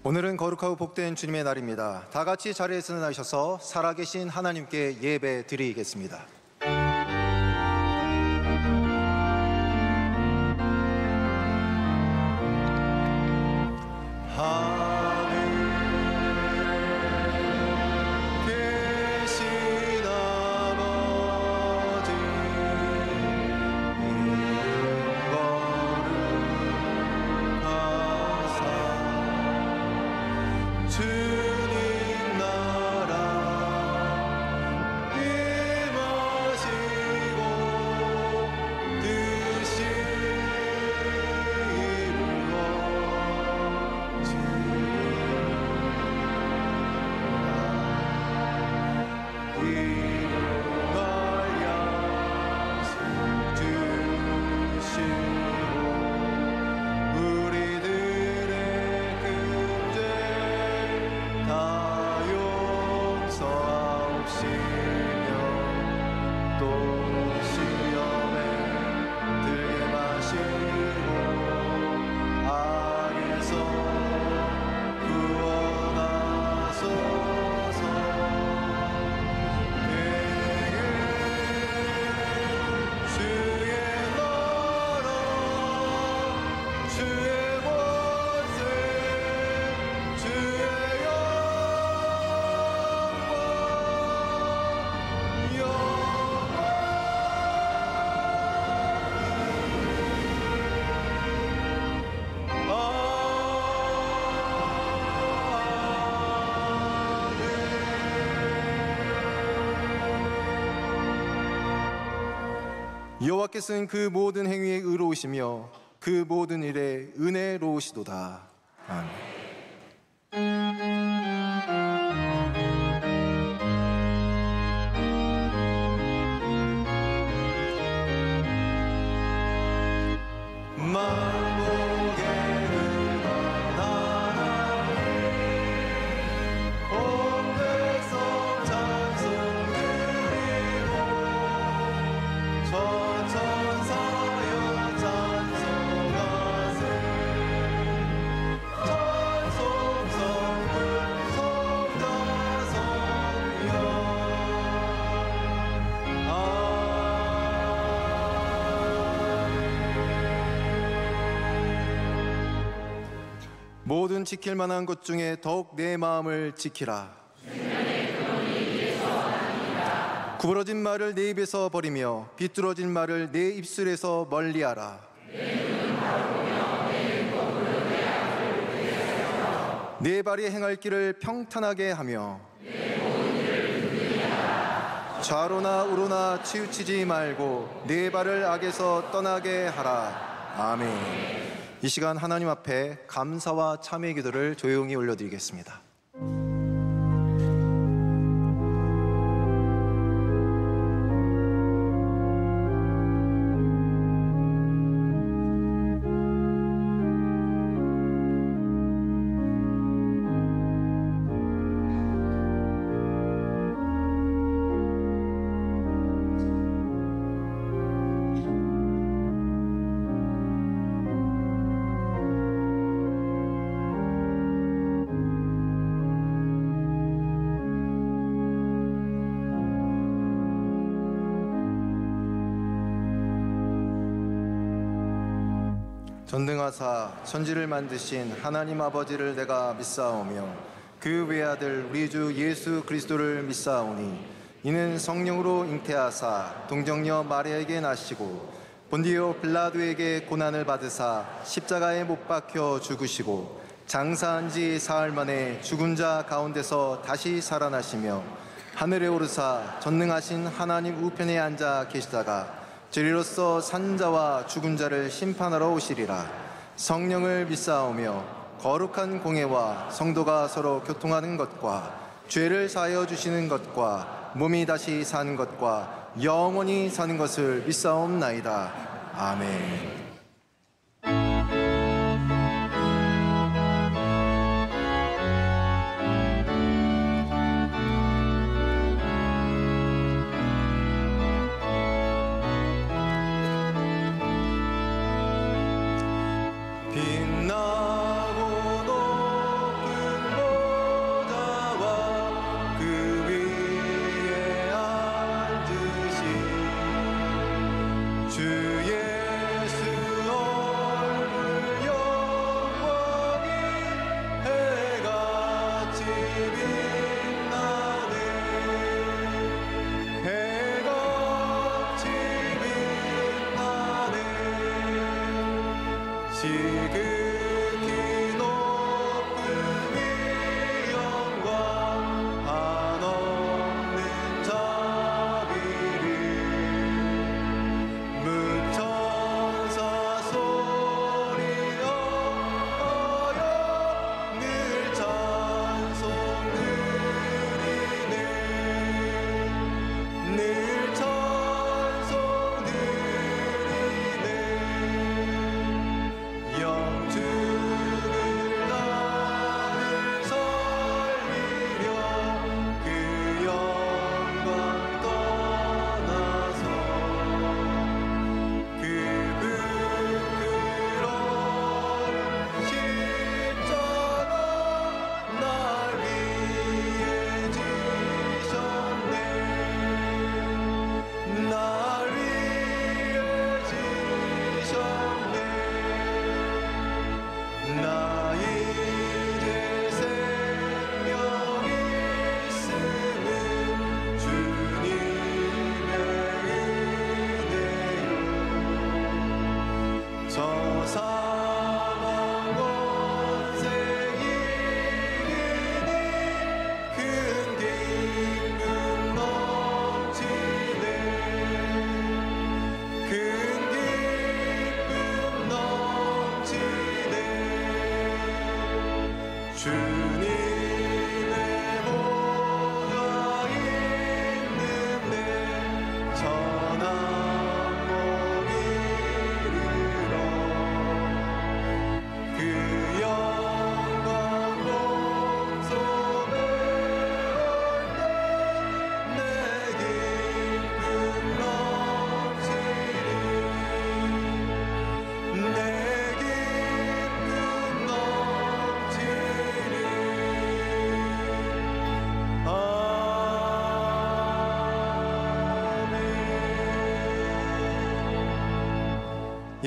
오늘은 거룩하고 복된 주님의 날입니다. 다 같이 자리에서 일어나셔서 살아계신 하나님께 예배 드리겠습니다. 여호와께서는 그 모든 행위에 의로우시며 그 모든 일에 은혜로우시도다. 아멘. 모든 지킬 만한 것 중에 더욱 내 마음을 지키라. 구부러진 말을 내 입에서 버리며 비뚤어진 말을 내 입술에서 멀리하라. 내 발이 행할 길을 평탄하게 하며 좌로나 우로나 치우치지 말고 내 발을 악에서 떠나게 하라. 아멘. 이 시간 하나님 앞에 감사와 참회의 기도를 조용히 올려드리겠습니다. 전능하사 천지를 만드신 하나님 아버지를 내가 믿사오며 그 외아들 우리 주 예수 그리스도를 믿사오니 이는 성령으로 잉태하사 동정녀 마리아에게 나시고 본디오 빌라도에게 고난을 받으사 십자가에 못 박혀 죽으시고 장사한 지 사흘 만에 죽은 자 가운데서 다시 살아나시며 하늘에 오르사 전능하신 하나님 우편에 앉아 계시다가 저리로서 산 자와 죽은 자를 심판하러 오시리라. 성령을 믿사오며 거룩한 공회와 성도가 서로 교통하는 것과 죄를 사하여 주시는 것과 몸이 다시 사는 것과 영원히 사는 것을 믿사옵나이다. 아멘. 빛나고 높은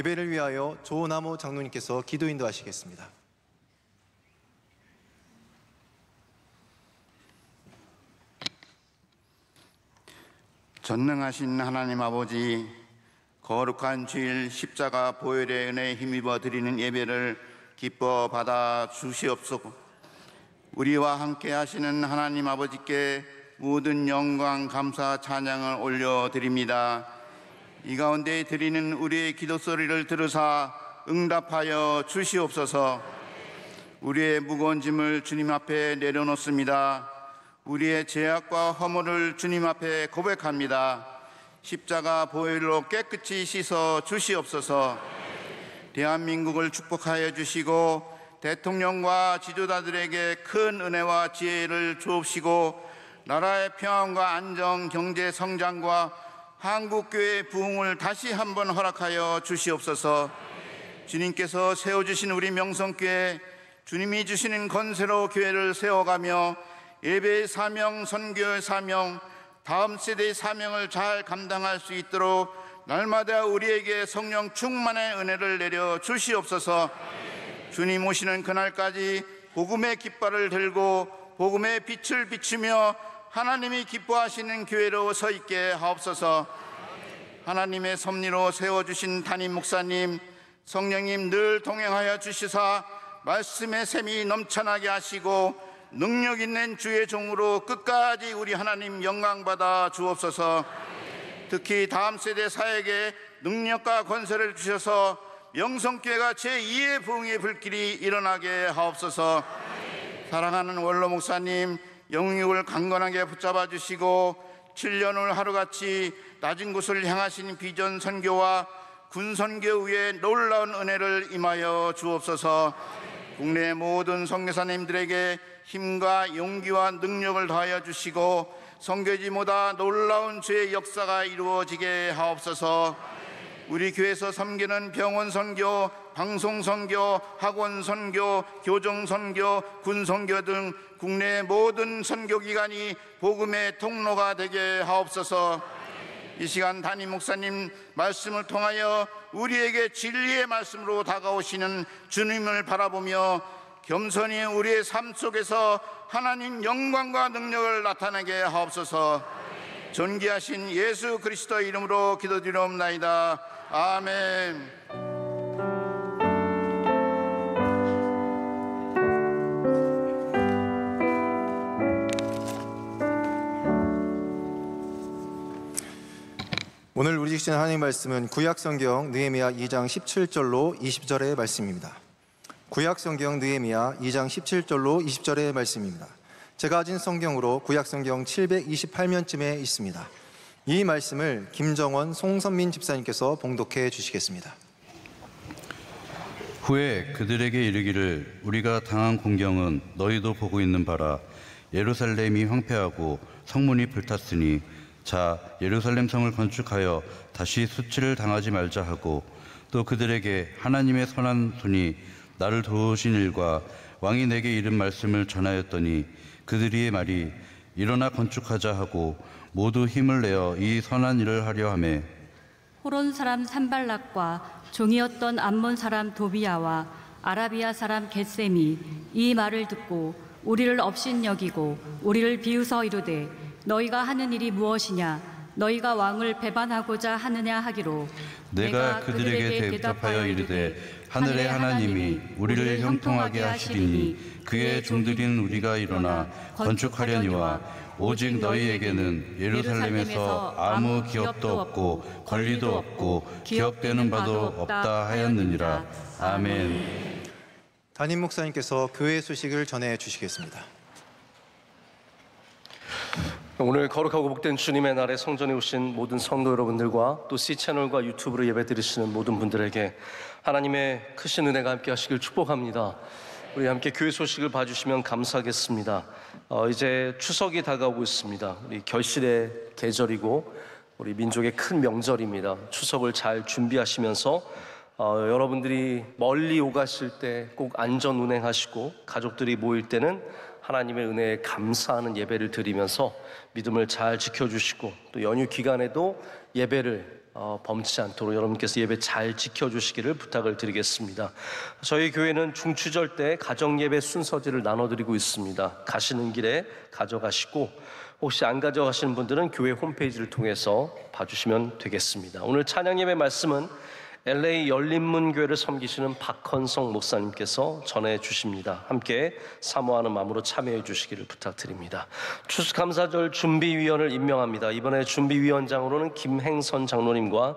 예배를 위하여 조나무 장로님께서 기도 인도하시겠습니다. 전능하신 하나님 아버지, 거룩한 주일 십자가 보혈의 은혜에 힘입어 드리는 예배를 기뻐 받아 주시옵소서. 우리와 함께 하시는 하나님 아버지께 모든 영광, 감사, 찬양을 올려드립니다. 이 가운데 드리는 우리의 기도 소리를 들으사 응답하여 주시옵소서. 우리의 무거운 짐을 주님 앞에 내려놓습니다. 우리의 죄악과 허물을 주님 앞에 고백합니다. 십자가 보혈로 깨끗이 씻어 주시옵소서. 대한민국을 축복하여 주시고 대통령과 지도자들에게 큰 은혜와 지혜를 주옵시고 나라의 평안과 안정, 경제 성장과 한국교회의 부흥을 다시 한번 허락하여 주시옵소서. 주님께서 세워주신 우리 명성교회, 주님이 주시는 건세로 교회를 세워가며 예배의 사명, 선교의 사명, 다음 세대의 사명을 잘 감당할 수 있도록 날마다 우리에게 성령 충만의 은혜를 내려 주시옵소서. 주님 오시는 그날까지 복음의 깃발을 들고 복음의 빛을 비추며 하나님이 기뻐하시는 교회로 서 있게 하옵소서. 하나님의 섭리로 세워주신 담임 목사님, 성령님 늘 동행하여 주시사 말씀의 샘이 넘쳐나게 하시고 능력 있는 주의 종으로 끝까지 우리 하나님 영광받아 주옵소서. 특히 다음 세대 사역에 능력과 권세를 주셔서 명성교회가 제2의 부흥의 불길이 일어나게 하옵소서. 사랑하는 원로 목사님, 영육을 강건하게 붙잡아 주시고 7년을 하루같이 낮은 곳을 향하신 비전 선교와 군 선교 위에 놀라운 은혜를 임하여 주옵소서. 국내 모든 선교사님들에게 힘과 용기와 능력을 더하여 주시고 선교지보다 놀라운 주의 역사가 이루어지게 하옵소서. 우리 교회에서 섬기는 병원 선교, 방송 선교, 학원 선교, 교정 선교, 군 선교 등 국내 모든 선교기관이 복음의 통로가 되게 하옵소서. 이 시간 담임 목사님 말씀을 통하여 우리에게 진리의 말씀으로 다가오시는 주님을 바라보며 겸손히 우리의 삶 속에서 하나님 영광과 능력을 나타내게 하옵소서. 존귀하신 예수 그리스도의 이름으로 기도드리옵나이다. 아멘. 오늘 우리 주신 하나님 말씀은 구약성경 느헤미야 2장 17절로 20절의 말씀입니다. 구약성경 느헤미야 2장 17절로 20절의 말씀입니다. 제가 가진 성경으로 구약성경 728면쯤에 있습니다. 이 말씀을 김정원 송선민 집사님께서 봉독해 주시겠습니다. 후에 그들에게 이르기를 우리가 당한 공경은 너희도 보고 있는 바라. 예루살렘이 황폐하고 성문이 불탔으니 자 예루살렘 성을 건축하여 다시 수치를 당하지 말자 하고, 또 그들에게 하나님의 선한 손이 나를 도우신 일과 왕이 내게 이른 말씀을 전하였더니 그들의 말이 일어나 건축하자 하고 모두 힘을 내어 이 선한 일을 하려 하매, 호론 사람 산발락과 종이었던 암몬 사람 도비야와 아라비아 사람 겟셈이 이 말을 듣고 우리를 업신여기고 우리를 비웃어 이르되 너희가 하는 일이 무엇이냐, 너희가 왕을 배반하고자 하느냐 하기로, 내가 그들에게 대답하여 이르되 하늘의 하나님이 우리를 형통하게 하시리니 그의 종들인 우리가 일어나 건축하려니와 오직 너희에게는 예루살렘에서 아무 기업도 없고 권리도 없고 기업되는 바도 없다 하였느니라. 아멘. 담임 목사님께서 교회 소식을 전해 주시겠습니다. 오늘 거룩하고 복된 주님의 날에 성전에 오신 모든 성도 여러분들과 또 C채널과 유튜브로 예배 드리시는 모든 분들에게 하나님의 크신 은혜가 함께 하시길 축복합니다. 우리 함께 교회 소식을 봐주시면 감사하겠습니다. 이제 추석이 다가오고 있습니다. 우리 결실의 계절이고 우리 민족의 큰 명절입니다. 추석을 잘 준비하시면서 여러분들이 멀리 오가실 때 꼭 안전 운행하시고, 가족들이 모일 때는 하나님의 은혜에 감사하는 예배를 드리면서 믿음을 잘 지켜주시고, 또 연휴 기간에도 예배를 범치 않도록 여러분께서 예배 잘 지켜주시기를 부탁을 드리겠습니다. 저희 교회는 중추절 때 가정예배 순서지를 나눠드리고 있습니다. 가시는 길에 가져가시고, 혹시 안 가져가시는 분들은 교회 홈페이지를 통해서 봐주시면 되겠습니다. 오늘 찬양예배 말씀은 LA 열린문교회를 섬기시는 박헌성 목사님께서 전해주십니다. 함께 사모하는 마음으로 참여해 주시기를 부탁드립니다. 추수감사절 준비위원을 임명합니다. 이번에 준비위원장으로는 김행선 장로님과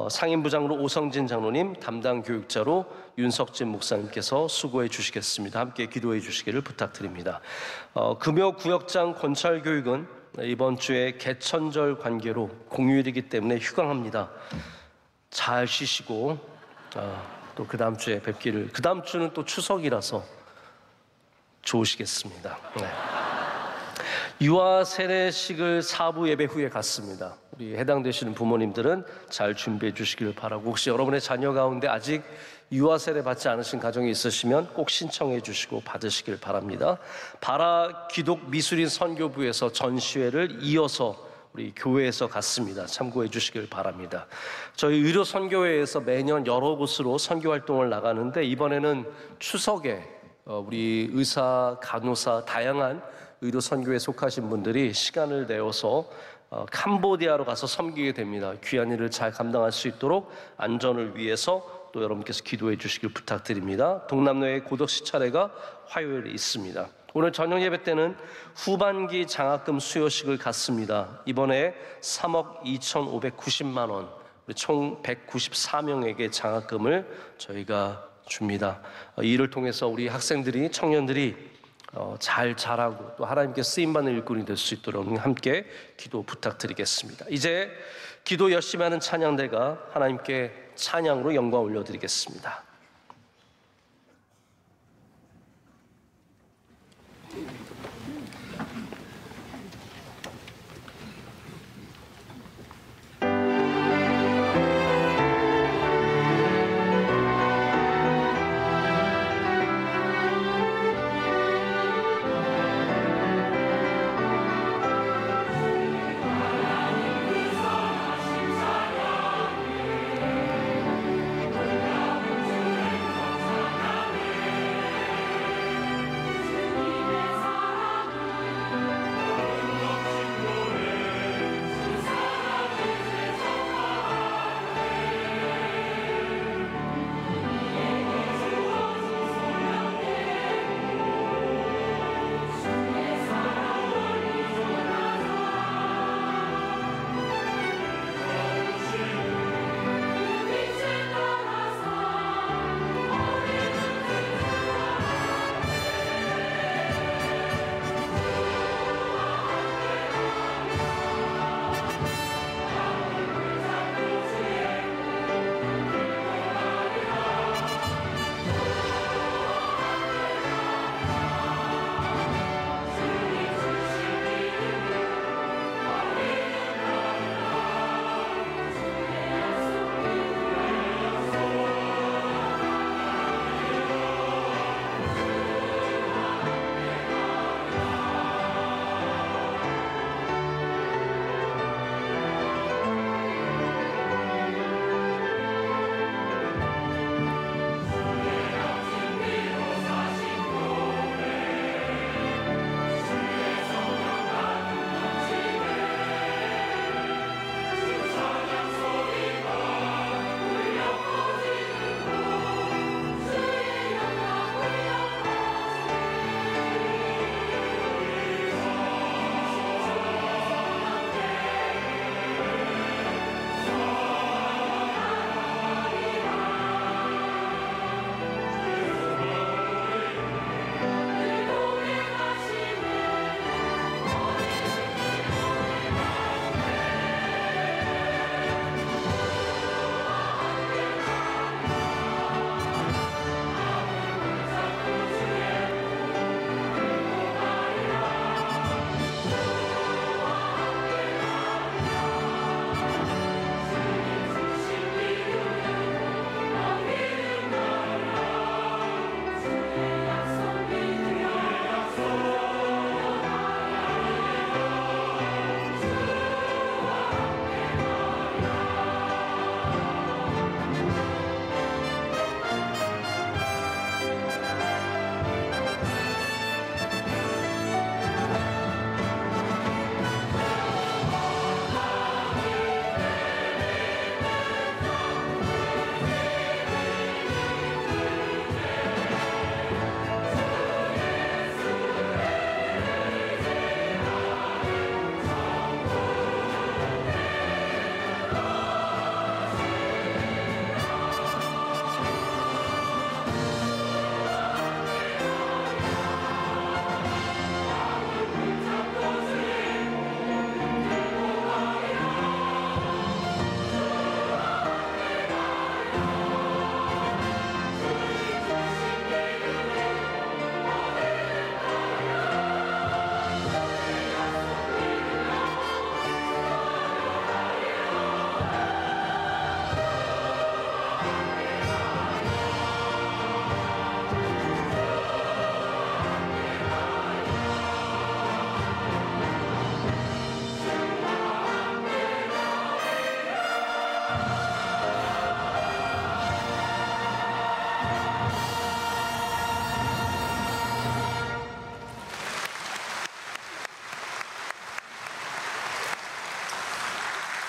상임부장으로 오성진 장로님, 담당 교육자로 윤석진 목사님께서 수고해 주시겠습니다. 함께 기도해 주시기를 부탁드립니다. 금요구역장 권찰교육은 이번 주에 개천절 관계로 공휴일이기 때문에 휴강합니다. 잘 쉬시고 또 그 다음 주에 뵙기를. 그 다음 주는 또 추석이라서 좋으시겠습니다. 네. 유아 세례식을 4부 예배 후에 갖습니다. 우리 해당되시는 부모님들은 잘 준비해 주시길 바라고, 혹시 여러분의 자녀 가운데 아직 유아 세례 받지 않으신 가정이 있으시면 꼭 신청해 주시고 받으시길 바랍니다. 바라 기독 미술인 선교부에서 전시회를 이어서 우리 교회에서 갔습니다. 참고해 주시길 바랍니다. 저희 의료 선교회에서 매년 여러 곳으로 선교 활동을 나가는데, 이번에는 추석에 우리 의사, 간호사, 다양한 의료 선교에 속하신 분들이 시간을 내어서 캄보디아로 가서 섬기게 됩니다. 귀한 일을 잘 감당할 수 있도록 안전을 위해서 또 여러분께서 기도해 주시길 부탁드립니다. 동남로의 고덕시 차례가 화요일에 있습니다. 오늘 저녁 예배 때는 후반기 장학금 수여식을 갖습니다. 이번에 3억 2,590만 원, 총 194명에게 장학금을 저희가 줍니다. 이 일을 통해서 우리 학생들이, 청년들이 잘 자라고 또 하나님께 쓰임받는 일꾼이 될 수 있도록 함께 기도 부탁드리겠습니다. 이제 기도 열심히 하는 찬양대가 하나님께 찬양으로 영광 올려드리겠습니다.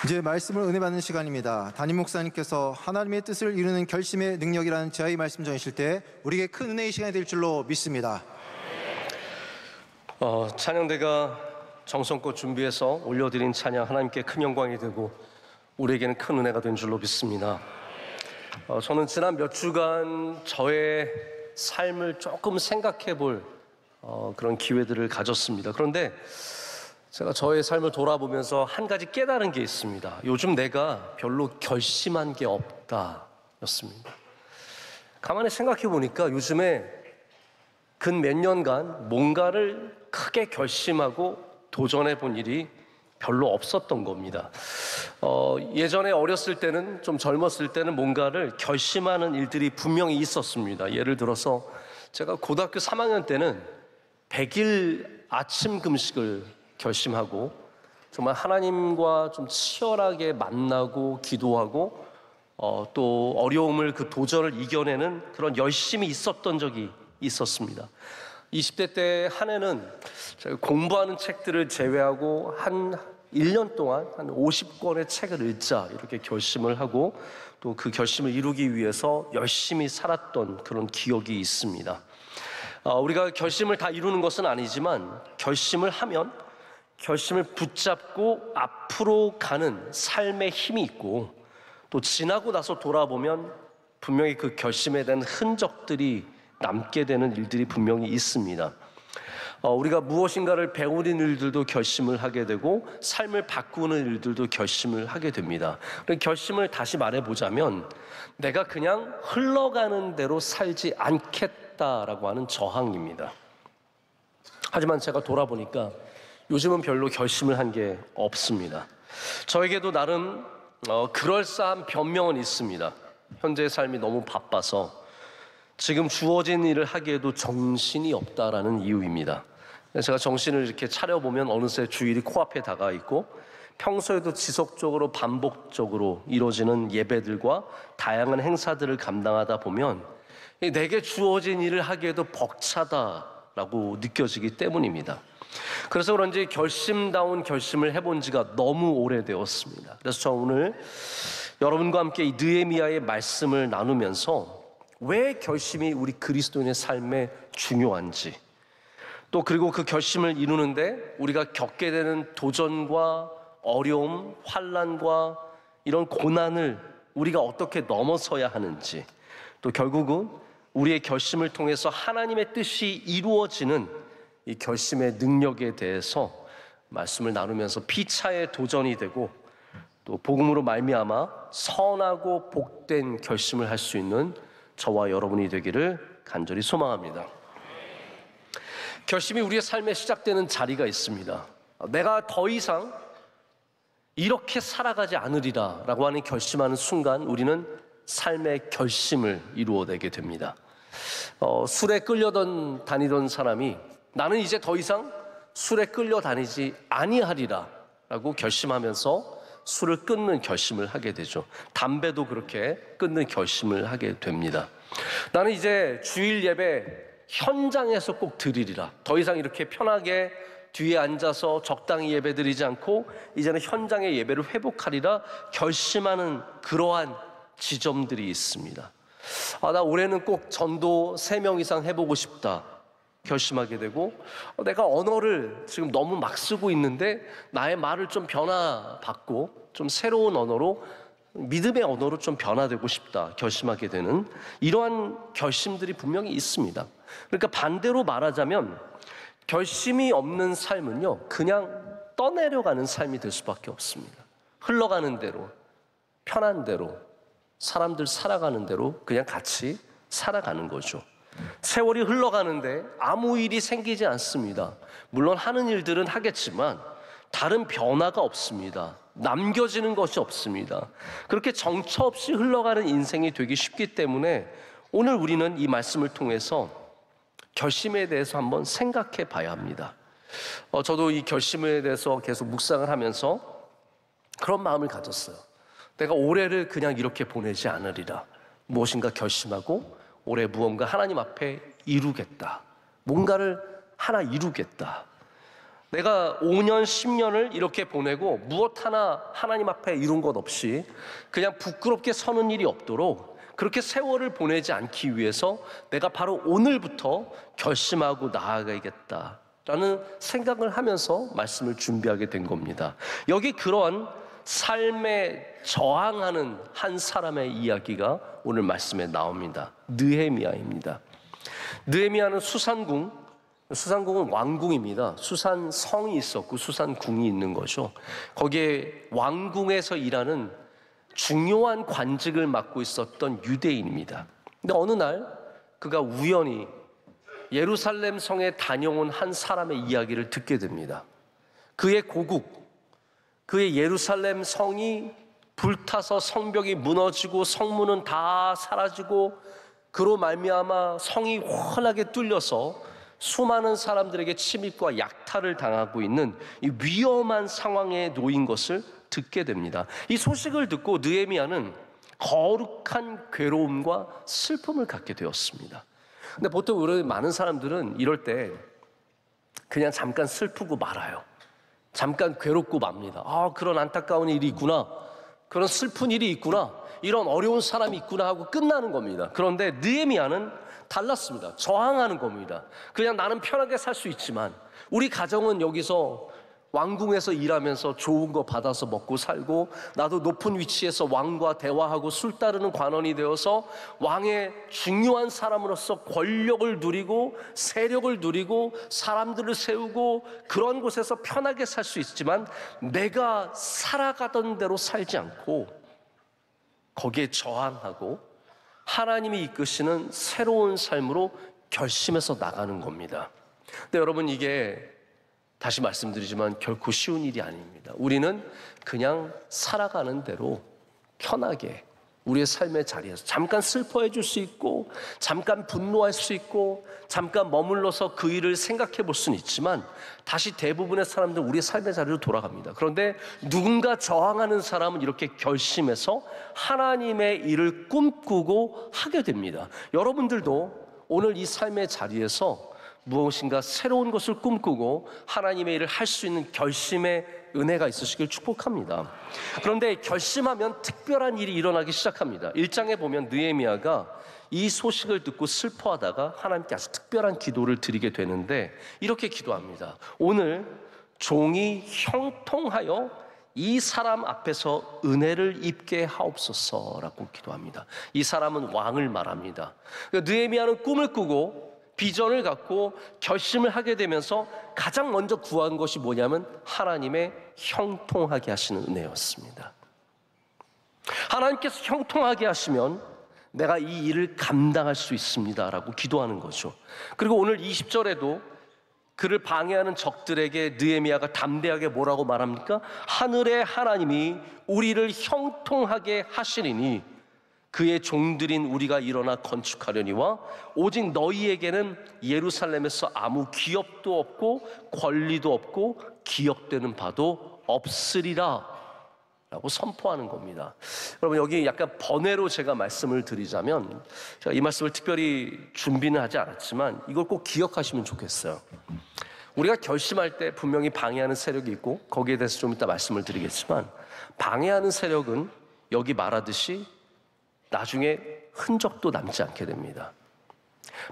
이제 말씀을 은혜 받는 시간입니다. 담임 목사님께서 하나님의 뜻을 이루는 결심의 능력이라는 제의 말씀 전하실 때 우리에게 큰 은혜의 시간이 될 줄로 믿습니다. 찬양대가 정성껏 준비해서 올려드린 찬양 하나님께 큰 영광이 되고 우리에게는 큰 은혜가 된 줄로 믿습니다. 저는 지난 몇 주간 저의 삶을 조금 생각해 볼 그런 기회들을 가졌습니다. 그런데 제가 저의 삶을 돌아보면서 한 가지 깨달은 게 있습니다. 요즘 내가 별로 결심한 게 없다 였습니다. 가만히 생각해 보니까 요즘에 근 몇 년간 뭔가를 크게 결심하고 도전해 본 일이 별로 없었던 겁니다. 예전에 어렸을 때는, 좀 젊었을 때는 뭔가를 결심하는 일들이 분명히 있었습니다. 예를 들어서 제가 고등학교 3학년 때는 100일 아침 금식을 결심하고 정말 하나님과 좀 치열하게 만나고 기도하고 또 어려움을, 그 도전을 이겨내는 그런 열심이 있었던 적이 있었습니다. 20대 때 한 해는 제가 공부하는 책들을 제외하고 한 1년 동안 한 50권의 책을 읽자 이렇게 결심을 하고 또 그 결심을 이루기 위해서 열심히 살았던 그런 기억이 있습니다. 우리가 결심을 다 이루는 것은 아니지만 결심을 하면 결심을 붙잡고 앞으로 가는 삶의 힘이 있고 또 지나고 나서 돌아보면 분명히 그 결심에 대한 흔적들이 남게 되는 일들이 분명히 있습니다. 우리가 무엇인가를 배우는 일들도 결심을 하게 되고 삶을 바꾸는 일들도 결심을 하게 됩니다. 결심을 다시 말해보자면 내가 그냥 흘러가는 대로 살지 않겠다라고 하는 저항입니다. 하지만 제가 돌아보니까 요즘은 별로 결심을 한 게 없습니다. 저에게도 나름 그럴싸한 변명은 있습니다. 현재의 삶이 너무 바빠서 지금 주어진 일을 하기에도 정신이 없다라는 이유입니다. 제가 정신을 이렇게 차려보면 어느새 주일이 코앞에 다가와 있고 평소에도 지속적으로 반복적으로 이루어지는 예배들과 다양한 행사들을 감당하다 보면 내게 주어진 일을 하기에도 벅차다라고 느껴지기 때문입니다. 그래서 그런지 결심다운 결심을 해본 지가 너무 오래되었습니다. 그래서 저 오늘 여러분과 함께 이 느헤미야의 말씀을 나누면서 왜 결심이 우리 그리스도인의 삶에 중요한지, 또 그리고 그 결심을 이루는데 우리가 겪게 되는 도전과 어려움, 환난과 이런 고난을 우리가 어떻게 넘어서야 하는지, 또 결국은 우리의 결심을 통해서 하나님의 뜻이 이루어지는 이 결심의 능력에 대해서 말씀을 나누면서 피차의 도전이 되고 또 복음으로 말미암아 선하고 복된 결심을 할 수 있는 저와 여러분이 되기를 간절히 소망합니다. 결심이 우리의 삶에 시작되는 자리가 있습니다. 내가 더 이상 이렇게 살아가지 않으리라 라고 하는 결심하는 순간 우리는 삶의 결심을 이루어내게 됩니다. 술에 다니던 사람이 나는 이제 더 이상 술에 끌려다니지 아니하리라 라고 결심하면서 술을 끊는 결심을 하게 되죠. 담배도 그렇게 끊는 결심을 하게 됩니다. 나는 이제 주일 예배 현장에서 꼭 드리리라. 더 이상 이렇게 편하게 뒤에 앉아서 적당히 예배 드리지 않고 이제는 현장의 예배를 회복하리라 결심하는 그러한 지점들이 있습니다. 나 올해는 꼭 전도 3명 이상 해보고 싶다 결심하게 되고, 내가 언어를 지금 너무 막 쓰고 있는데 나의 말을 좀 변화받고 좀 새로운 언어로, 믿음의 언어로 좀 변화되고 싶다 결심하게 되는 이러한 결심들이 분명히 있습니다. 그러니까 반대로 말하자면 결심이 없는 삶은요 그냥 떠내려가는 삶이 될 수밖에 없습니다. 흘러가는 대로, 편한 대로, 사람들 살아가는 대로 그냥 같이 살아가는 거죠. 세월이 흘러가는데 아무 일이 생기지 않습니다. 물론 하는 일들은 하겠지만 다른 변화가 없습니다. 남겨지는 것이 없습니다. 그렇게 정처 없이 흘러가는 인생이 되기 쉽기 때문에 오늘 우리는 이 말씀을 통해서 결심에 대해서 한번 생각해 봐야 합니다. 저도 이 결심에 대해서 계속 묵상을 하면서 그런 마음을 가졌어요. 내가 올해를 그냥 이렇게 보내지 않으리라. 무엇인가 결심하고 올해 무언가 하나님 앞에 이루겠다. 뭔가를 하나 이루겠다. 내가 5년, 10년을 이렇게 보내고 무엇 하나 하나님 앞에 이룬 것 없이 그냥 부끄럽게 서는 일이 없도록 그렇게 세월을 보내지 않기 위해서 내가 바로 오늘부터 결심하고 나아가야겠다라는 생각을 하면서 말씀을 준비하게 된 겁니다. 여기 그런 삶에 저항하는 한 사람의 이야기가 오늘 말씀에 나옵니다. 느헤미야입니다. 느헤미야는 수산궁은 왕궁입니다. 수산성이 있었고 수산궁이 있는 거죠. 거기에 왕궁에서 일하는 중요한 관직을 맡고 있었던 유대인입니다. 근데 어느 날 그가 우연히 예루살렘 성에 다녀온 한 사람의 이야기를 듣게 됩니다. 그의 고국, 그의 예루살렘 성이 불타서 성벽이 무너지고 성문은 다 사라지고 그로 말미암아 성이 환하게 뚫려서 수많은 사람들에게 침입과 약탈을 당하고 있는 이 위험한 상황에 놓인 것을 듣게 됩니다. 이 소식을 듣고 느헤미야는 거룩한 괴로움과 슬픔을 갖게 되었습니다. 근데 보통 우리 많은 사람들은 이럴 때 그냥 잠깐 슬프고 말아요. 잠깐 괴롭고 맙니다. 그런 안타까운 일이 있구나, 그런 슬픈 일이 있구나, 이런 어려운 사람이 있구나 하고 끝나는 겁니다. 그런데 느헤미야는 달랐습니다. 저항하는 겁니다. 그냥 나는 편하게 살 수 있지만 우리 가정은 여기서 왕궁에서 일하면서 좋은 거 받아서 먹고 살고, 나도 높은 위치에서 왕과 대화하고 술 따르는 관원이 되어서 왕의 중요한 사람으로서 권력을 누리고 세력을 누리고 사람들을 세우고 그런 곳에서 편하게 살 수 있지만 내가 살아가던 대로 살지 않고 거기에 저항하고 하나님이 이끄시는 새로운 삶으로 결심해서 나가는 겁니다. 근데 여러분, 이게 다시 말씀드리지만 결코 쉬운 일이 아닙니다. 우리는 그냥 살아가는 대로 편하게 우리의 삶의 자리에서 잠깐 슬퍼해 줄 수 있고 잠깐 분노할 수 있고 잠깐 머물러서 그 일을 생각해 볼 수는 있지만 다시 대부분의 사람들은 우리의 삶의 자리로 돌아갑니다. 그런데 누군가 저항하는 사람은 이렇게 결심해서 하나님의 일을 꿈꾸고 하게 됩니다. 여러분들도 오늘 이 삶의 자리에서 무엇인가 새로운 것을 꿈꾸고 하나님의 일을 할 수 있는 결심의 은혜가 있으시길 축복합니다. 그런데 결심하면 특별한 일이 일어나기 시작합니다. 1장에 보면 느헤미야가 이 소식을 듣고 슬퍼하다가 하나님께 아주 특별한 기도를 드리게 되는데 이렇게 기도합니다. 오늘 종이 형통하여 이 사람 앞에서 은혜를 입게 하옵소서라고 기도합니다. 이 사람은 왕을 말합니다. 느헤미야는 꿈을 꾸고 비전을 갖고 결심을 하게 되면서 가장 먼저 구한 것이 뭐냐면 하나님의 형통하게 하시는 은혜였습니다. 하나님께서 형통하게 하시면 내가 이 일을 감당할 수 있습니다 라고 기도하는 거죠. 그리고 오늘 20절에도 그를 방해하는 적들에게 느헤미야가 담대하게 뭐라고 말합니까? 하늘의 하나님이 우리를 형통하게 하시리니 그의 종들인 우리가 일어나 건축하려니와 오직 너희에게는 예루살렘에서 아무 기업도 없고 권리도 없고 기억되는 바도 없으리라 라고 선포하는 겁니다. 여러분, 여기 약간 번외로 제가 말씀을 드리자면, 제가 이 말씀을 특별히 준비는 하지 않았지만 이걸 꼭 기억하시면 좋겠어요. 우리가 결심할 때 분명히 방해하는 세력이 있고 거기에 대해서 좀 이따 말씀을 드리겠지만, 방해하는 세력은 여기 말하듯이 나중에 흔적도 남지 않게 됩니다.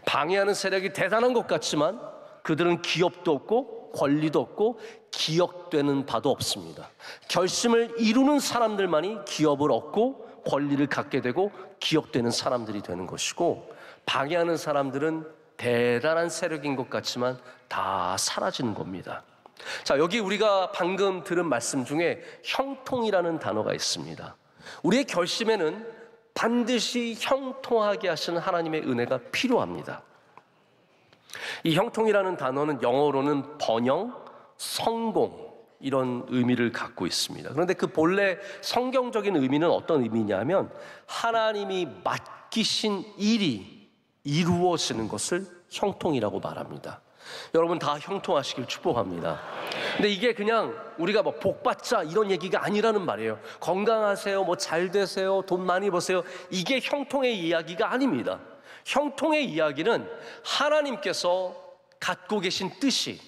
방해하는 세력이 대단한 것 같지만 그들은 기업도 없고 권리도 없고 기억되는 바도 없습니다. 결심을 이루는 사람들만이 기업을 얻고 권리를 갖게 되고 기억되는 사람들이 되는 것이고, 방해하는 사람들은 대단한 세력인 것 같지만 다 사라지는 겁니다. 자, 여기 우리가 방금 들은 말씀 중에 형통이라는 단어가 있습니다. 우리의 결심에는 반드시 형통하게 하시는 하나님의 은혜가 필요합니다. 이 형통이라는 단어는 영어로는 번영, 성공 이런 의미를 갖고 있습니다. 그런데 그 본래 성경적인 의미는 어떤 의미냐면 하나님이 맡기신 일이 이루어지는 것을 형통이라고 말합니다. 여러분 다 형통하시길 축복합니다. 근데 이게 그냥 우리가 뭐 복받자 이런 얘기가 아니라는 말이에요. 건강하세요, 뭐 잘 되세요, 돈 많이 버세요, 이게 형통의 이야기가 아닙니다. 형통의 이야기는 하나님께서 갖고 계신 뜻이,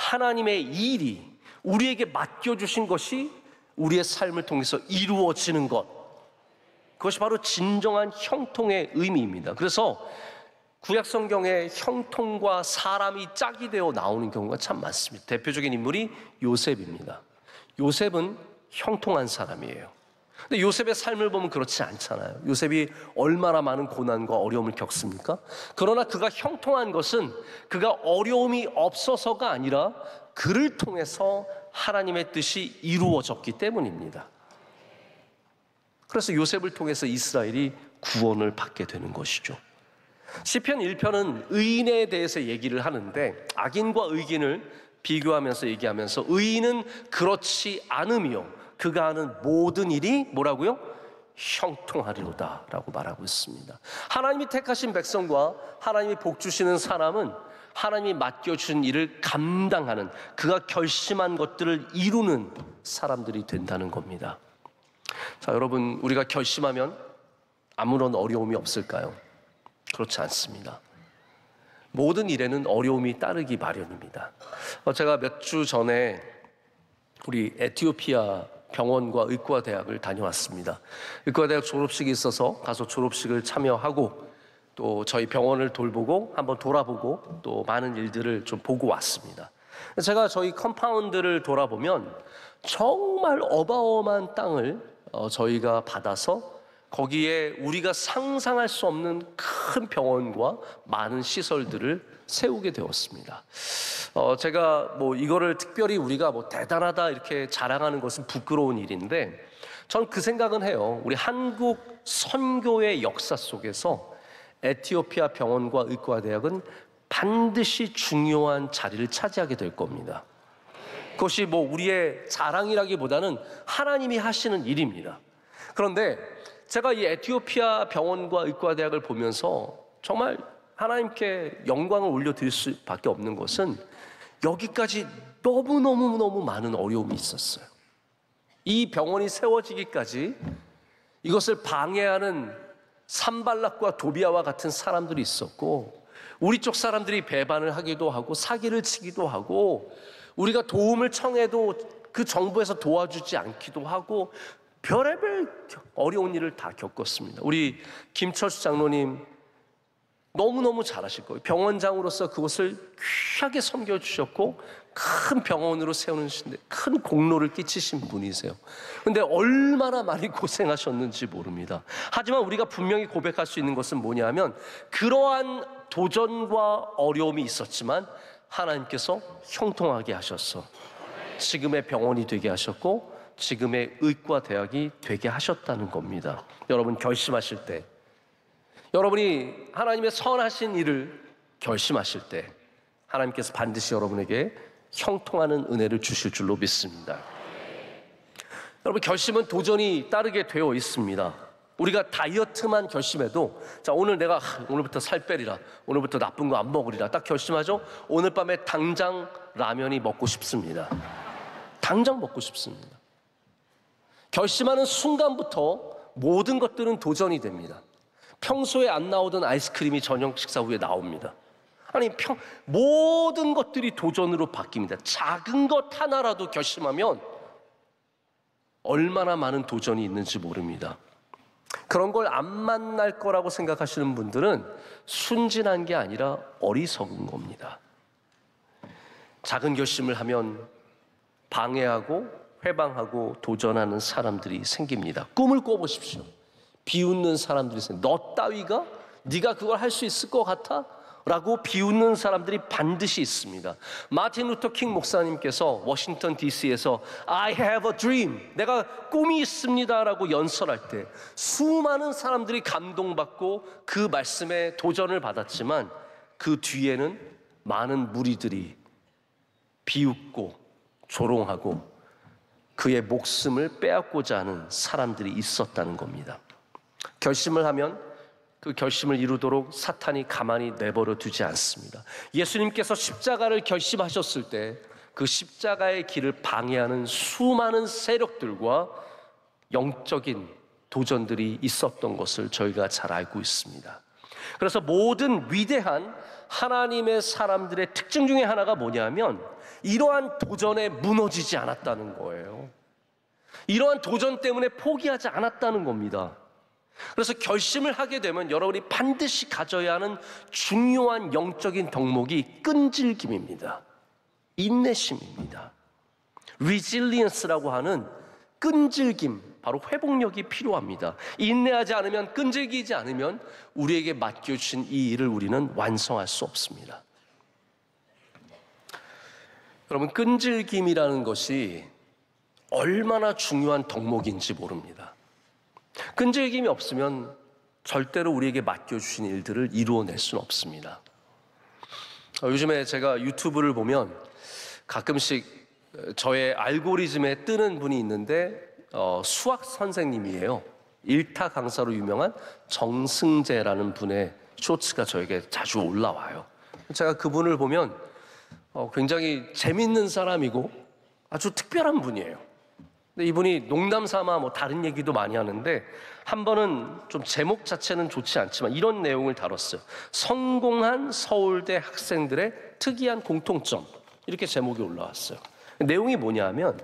하나님의 일이 우리에게 맡겨주신 것이 우리의 삶을 통해서 이루어지는 것, 그것이 바로 진정한 형통의 의미입니다. 그래서 구약 성경에 형통과 사람이 짝이 되어 나오는 경우가 참 많습니다. 대표적인 인물이 요셉입니다. 요셉은 형통한 사람이에요. 근데 요셉의 삶을 보면 그렇지 않잖아요. 요셉이 얼마나 많은 고난과 어려움을 겪습니까? 그러나 그가 형통한 것은 그가 어려움이 없어서가 아니라 그를 통해서 하나님의 뜻이 이루어졌기 때문입니다. 그래서 요셉을 통해서 이스라엘이 구원을 받게 되는 것이죠. 시편 1편은 의인에 대해서 얘기를 하는데 악인과 의인을 비교하면서 얘기하면서 의인은 그렇지 않으며 그가 하는 모든 일이 뭐라고요? 형통하리로다 라고 말하고 있습니다. 하나님이 택하신 백성과 하나님이 복 주시는 사람은 하나님이 맡겨주신 일을 감당하는, 그가 결심한 것들을 이루는 사람들이 된다는 겁니다. 자, 여러분, 우리가 결심하면 아무런 어려움이 없을까요? 그렇지 않습니다. 모든 일에는 어려움이 따르기 마련입니다. 제가 몇 주 전에 우리 에티오피아 병원과 의과대학을 다녀왔습니다. 의과대학 졸업식이 있어서 가서 졸업식을 참여하고 또 저희 병원을 돌보고 한번 돌아보고 또 많은 일들을 좀 보고 왔습니다. 제가 저희 컴파운드를 돌아보면 정말 어마어마한 땅을 저희가 받아서 거기에 우리가 상상할 수 없는 큰 병원과 많은 시설들을 세우게 되었습니다. 제가 뭐 이거를 특별히 우리가 뭐 대단하다 이렇게 자랑하는 것은 부끄러운 일인데, 전 그 생각은 해요. 우리 한국 선교의 역사 속에서 에티오피아 병원과 의과대학은 반드시 중요한 자리를 차지하게 될 겁니다. 그것이 뭐 우리의 자랑이라기보다는 하나님이 하시는 일입니다. 그런데 제가 이 에티오피아 병원과 의과대학을 보면서 정말 하나님께 영광을 올려드릴 수밖에 없는 것은 여기까지 너무너무 많은 어려움이 있었어요. 이 병원이 세워지기까지 이것을 방해하는 산발락과 도비아와 같은 사람들이 있었고, 우리 쪽 사람들이 배반을 하기도 하고 사기를 치기도 하고, 우리가 도움을 청해도 그 정부에서 도와주지 않기도 하고, 별의별 어려운 일을 다 겪었습니다. 우리 김철수 장로님 너무너무 잘하실 거예요. 병원장으로서 그곳을 귀하게 섬겨주셨고 큰 병원으로 세우는 큰 공로를 끼치신 분이세요. 그런데 얼마나 많이 고생하셨는지 모릅니다. 하지만 우리가 분명히 고백할 수 있는 것은 뭐냐면, 그러한 도전과 어려움이 있었지만 하나님께서 형통하게 하셔서 지금의 병원이 되게 하셨고 지금의 의과대학이 되게 하셨다는 겁니다. 여러분, 결심하실 때, 여러분이 하나님의 선하신 일을 결심하실 때 하나님께서 반드시 여러분에게 형통하는 은혜를 주실 줄로 믿습니다. 여러분, 결심은 도전이 따르게 되어 있습니다. 우리가 다이어트만 결심해도, 자, 오늘부터 살 빼리라, 오늘부터 나쁜 거 안 먹으리라 딱 결심하죠. 오늘 밤에 당장 라면이 먹고 싶습니다. 당장 먹고 싶습니다. 결심하는 순간부터 모든 것들은 도전이 됩니다. 평소에 안 나오던 아이스크림이 저녁 식사 후에 나옵니다. 아니, 모든 것들이 도전으로 바뀝니다. 작은 것 하나라도 결심하면 얼마나 많은 도전이 있는지 모릅니다. 그런 걸 안 만날 거라고 생각하시는 분들은 순진한 게 아니라 어리석은 겁니다. 작은 결심을 하면 방해하고 회방하고 도전하는 사람들이 생깁니다. 꿈을 꿔보십시오. 비웃는 사람들이 있어요. 너 따위가? 네가 그걸 할 수 있을 것 같아? 라고 비웃는 사람들이 반드시 있습니다. 마틴 루터 킹 목사님께서 워싱턴 DC에서 I have a dream, 내가 꿈이 있습니다 라고 연설할 때 수많은 사람들이 감동받고 그 말씀에 도전을 받았지만 그 뒤에는 많은 무리들이 비웃고 조롱하고 그의 목숨을 빼앗고자 하는 사람들이 있었다는 겁니다. 결심을 하면 그 결심을 이루도록 사탄이 가만히 내버려 두지 않습니다. 예수님께서 십자가를 결심하셨을 때 그 십자가의 길을 방해하는 수많은 세력들과 영적인 도전들이 있었던 것을 저희가 잘 알고 있습니다. 그래서 모든 위대한 하나님의 사람들의 특징 중에 하나가 뭐냐면 이러한 도전에 무너지지 않았다는 거예요. 이러한 도전 때문에 포기하지 않았다는 겁니다. 그래서 결심을 하게 되면 여러분이 반드시 가져야 하는 중요한 영적인 덕목이 끈질김입니다. 인내심입니다. resilience라고 하는 끈질김, 바로 회복력이 필요합니다. 인내하지 않으면, 끈질기지 않으면 우리에게 맡겨주신 이 일을 우리는 완성할 수 없습니다. 여러분, 끈질김이라는 것이 얼마나 중요한 덕목인지 모릅니다. 끈질김이 없으면 절대로 우리에게 맡겨주신 일들을 이루어낼 수는 없습니다. 요즘에 제가 유튜브를 보면 가끔씩 저의 알고리즘에 뜨는 분이 있는데 수학 선생님이에요. 일타 강사로 유명한 정승재라는 분의 쇼츠가 저에게 자주 올라와요. 제가 그분을 보면 굉장히 재밌는 사람이고 아주 특별한 분이에요. 근데 이분이 농담 삼아 다른 얘기도 많이 하는데 한 번은 좀 제목 자체는 좋지 않지만 이런 내용을 다뤘어요. 성공한 서울대 학생들의 특이한 공통점, 이렇게 제목이 올라왔어요. 내용이 뭐냐면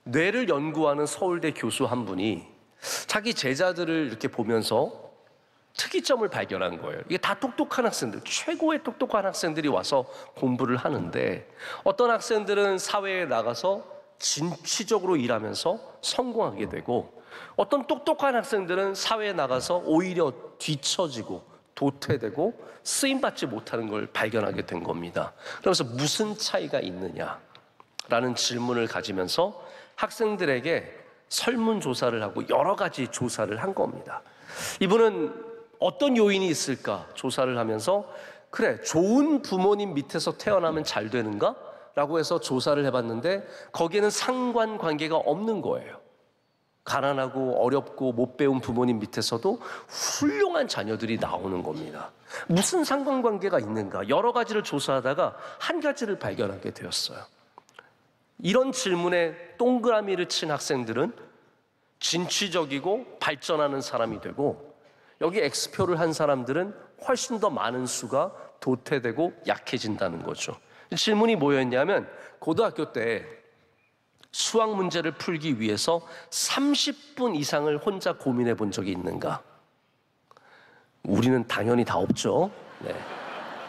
뇌를 연구하는 서울대 교수 한 분이 자기 제자들을 이렇게 보면서 특이점을 발견한 거예요. 이게 다 똑똑한 학생들, 최고의 똑똑한 학생들이 와서 공부를 하는데 어떤 학생들은 사회에 나가서 진취적으로 일하면서 성공하게 되고 어떤 똑똑한 학생들은 사회에 나가서 오히려 뒤처지고 도태되고 쓰임받지 못하는 걸 발견하게 된 겁니다. 그러면서 무슨 차이가 있느냐라는 질문을 가지면서 학생들에게 설문조사를 하고 여러 가지 조사를 한 겁니다. 이분은 어떤 요인이 있을까 조사를 하면서 그래, 좋은 부모님 밑에서 태어나면 잘 되는가? 라고 해서 조사를 해봤는데 거기에는 상관관계가 없는 거예요. 가난하고 어렵고 못 배운 부모님 밑에서도 훌륭한 자녀들이 나오는 겁니다. 무슨 상관관계가 있는가? 여러 가지를 조사하다가 한 가지를 발견하게 되었어요. 이런 질문에 동그라미를 친 학생들은 진취적이고 발전하는 사람이 되고 여기 X표를 한 사람들은 훨씬 더 많은 수가 도태되고 약해진다는 거죠. 질문이 뭐였냐면 고등학교 때 수학 문제를 풀기 위해서 30분 이상을 혼자 고민해 본 적이 있는가? 우리는 당연히 다 없죠. 네.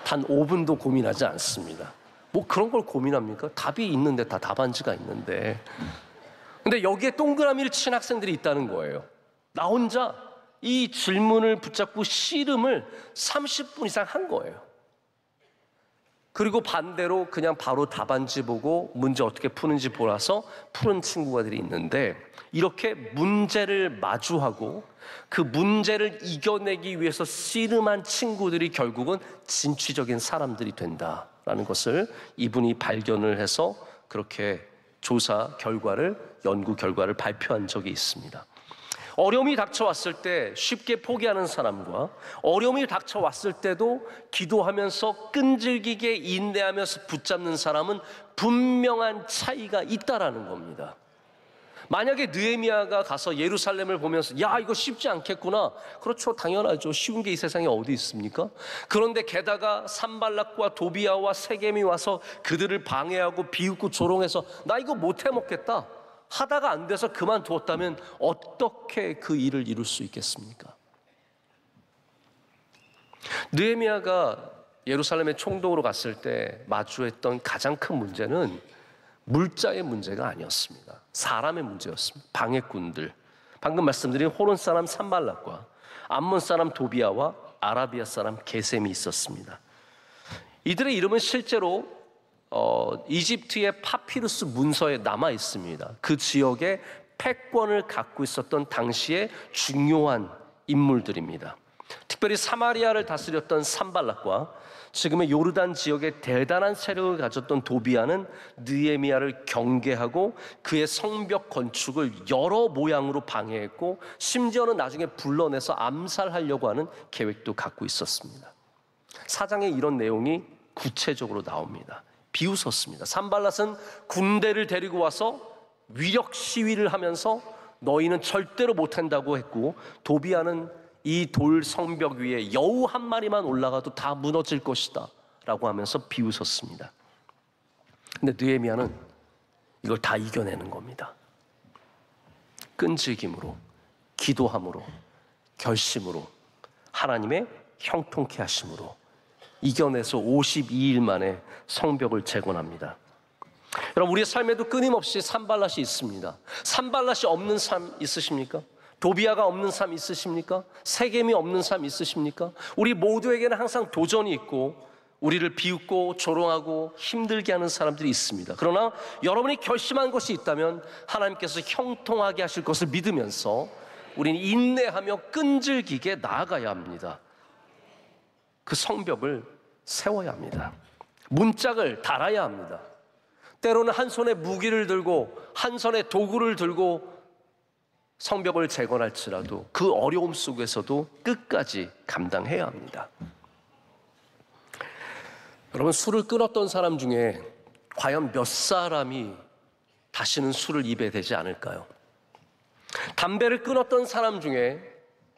단 5분도 고민하지 않습니다. 그런 걸 고민합니까? 답이 있는데, 다 답안지가 있는데. 근데 여기에 동그라미를 친 학생들이 있다는 거예요. 나 혼자 이 질문을 붙잡고 씨름을 30분 이상 한 거예요. 그리고 반대로 그냥 바로 답안지 보고 문제 어떻게 푸는지 보라서 푸는 친구들이 있는데 이렇게 문제를 마주하고 그 문제를 이겨내기 위해서 씨름한 친구들이 결국은 진취적인 사람들이 된다라는 것을 이분이 발견을 해서 그렇게 조사 결과를, 연구 결과를 발표한 적이 있습니다. 어려움이 닥쳐왔을 때 쉽게 포기하는 사람과 어려움이 닥쳐왔을 때도 기도하면서 끈질기게 인내하면서 붙잡는 사람은 분명한 차이가 있다라는 겁니다. 만약에 느헤미야가 가서 예루살렘을 보면서 야, 이거 쉽지 않겠구나. 그렇죠, 당연하죠. 쉬운 게 이 세상에 어디 있습니까? 그런데 게다가 산발락과 도비야와 세겜이 와서 그들을 방해하고 비웃고 조롱해서 나 이거 못 해먹겠다 하다가 안 돼서 그만두었다면 어떻게 그 일을 이룰 수 있겠습니까? 느헤미야가 예루살렘의 총독으로 갔을 때 마주했던 가장 큰 문제는 물자의 문제가 아니었습니다. 사람의 문제였습니다. 방해꾼들, 방금 말씀드린 호론 사람 산발락과 암몬 사람 도비야와 아라비아 사람 게셈이 있었습니다. 이들의 이름은 실제로 이집트의 파피루스 문서에 남아 있습니다. 그 지역에 패권을 갖고 있었던 당시의 중요한 인물들입니다. 특별히 사마리아를 다스렸던 산발락과 지금의 요르단 지역에 대단한 세력을 가졌던 도비야는 느헤미야를 경계하고 그의 성벽 건축을 여러 모양으로 방해했고 심지어는 나중에 불러내서 암살하려고 하는 계획도 갖고 있었습니다. 사장에 이런 내용이 구체적으로 나옵니다. 비웃었습니다. 산발랏은 군대를 데리고 와서 위력 시위를 하면서 너희는 절대로 못한다고 했고 도비야는 이 돌 성벽 위에 여우 한 마리만 올라가도 다 무너질 것이다 라고 하면서 비웃었습니다. 근데 느헤미야는 이걸 다 이겨내는 겁니다. 끈질김으로, 기도함으로, 결심으로, 하나님의 형통케 하심으로 이겨내서 52일 만에 성벽을 재건합니다. 여러분, 우리의 삶에도 끊임없이 산발랏이 있습니다. 산발랏이 없는 삶 있으십니까? 도비아가 없는 삶 있으십니까? 세겜이 없는 삶 있으십니까? 우리 모두에게는 항상 도전이 있고 우리를 비웃고 조롱하고 힘들게 하는 사람들이 있습니다. 그러나 여러분이 결심한 것이 있다면 하나님께서 형통하게 하실 것을 믿으면서 우리는 인내하며 끈질기게 나아가야 합니다. 그 성벽을 세워야 합니다. 문짝을 달아야 합니다. 때로는 한 손에 무기를 들고 한 손에 도구를 들고 성벽을 재건할지라도 그 어려움 속에서도 끝까지 감당해야 합니다. 여러분, 술을 끊었던 사람 중에 과연 몇 사람이 다시는 술을 입에 대지 않을까요? 담배를 끊었던 사람 중에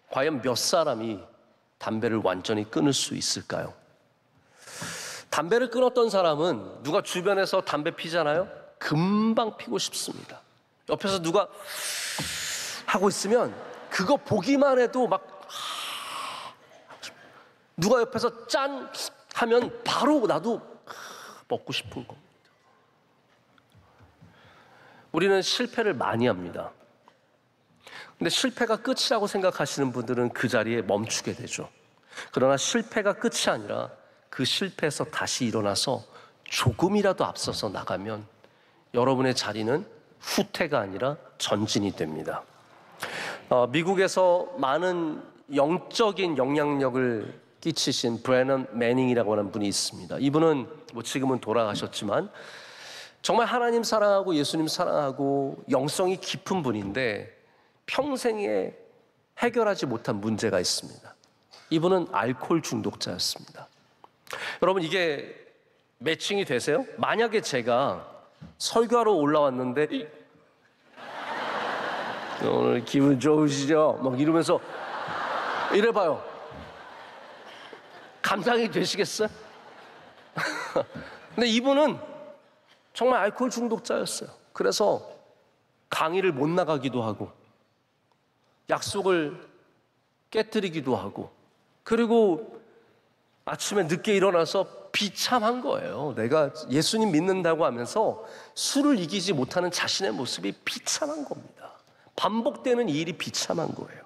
과연 몇 사람이 담배를 완전히 끊을 수 있을까요? 담배를 끊었던 사람은 누가 주변에서 담배 피잖아요? 금방 피고 싶습니다. 옆에서 누가 하고 있으면 그거 보기만 해도 막 누가 옆에서 짠 하면 바로 나도 먹고 싶은 겁니다. 우리는 실패를 많이 합니다. 근데 실패가 끝이라고 생각하시는 분들은 그 자리에 멈추게 되죠. 그러나 실패가 끝이 아니라 그 실패에서 다시 일어나서 조금이라도 앞서서 나가면 여러분의 자리는 후퇴가 아니라 전진이 됩니다. 미국에서 많은 영적인 영향력을 끼치신 브래넌 매닝이라고 하는 분이 있습니다. 이분은 지금은 돌아가셨지만 정말 하나님 사랑하고 예수님 사랑하고 영성이 깊은 분인데 평생에 해결하지 못한 문제가 있습니다. 이분은 알코올 중독자였습니다. 여러분, 이게 매칭이 되세요? 만약에 제가 설교하러 올라왔는데 오늘 기분 좋으시죠? 막 이러면서 이래봐요. 감당이 되시겠어요? 근데 이분은 정말 알코올 중독자였어요. 그래서 강의를 못 나가기도 하고 약속을 깨뜨리기도 하고 그리고 아침에 늦게 일어나서 비참한 거예요. 내가 예수님 믿는다고 하면서 술을 이기지 못하는 자신의 모습이 비참한 겁니다. 반복되는 이 일이 비참한 거예요.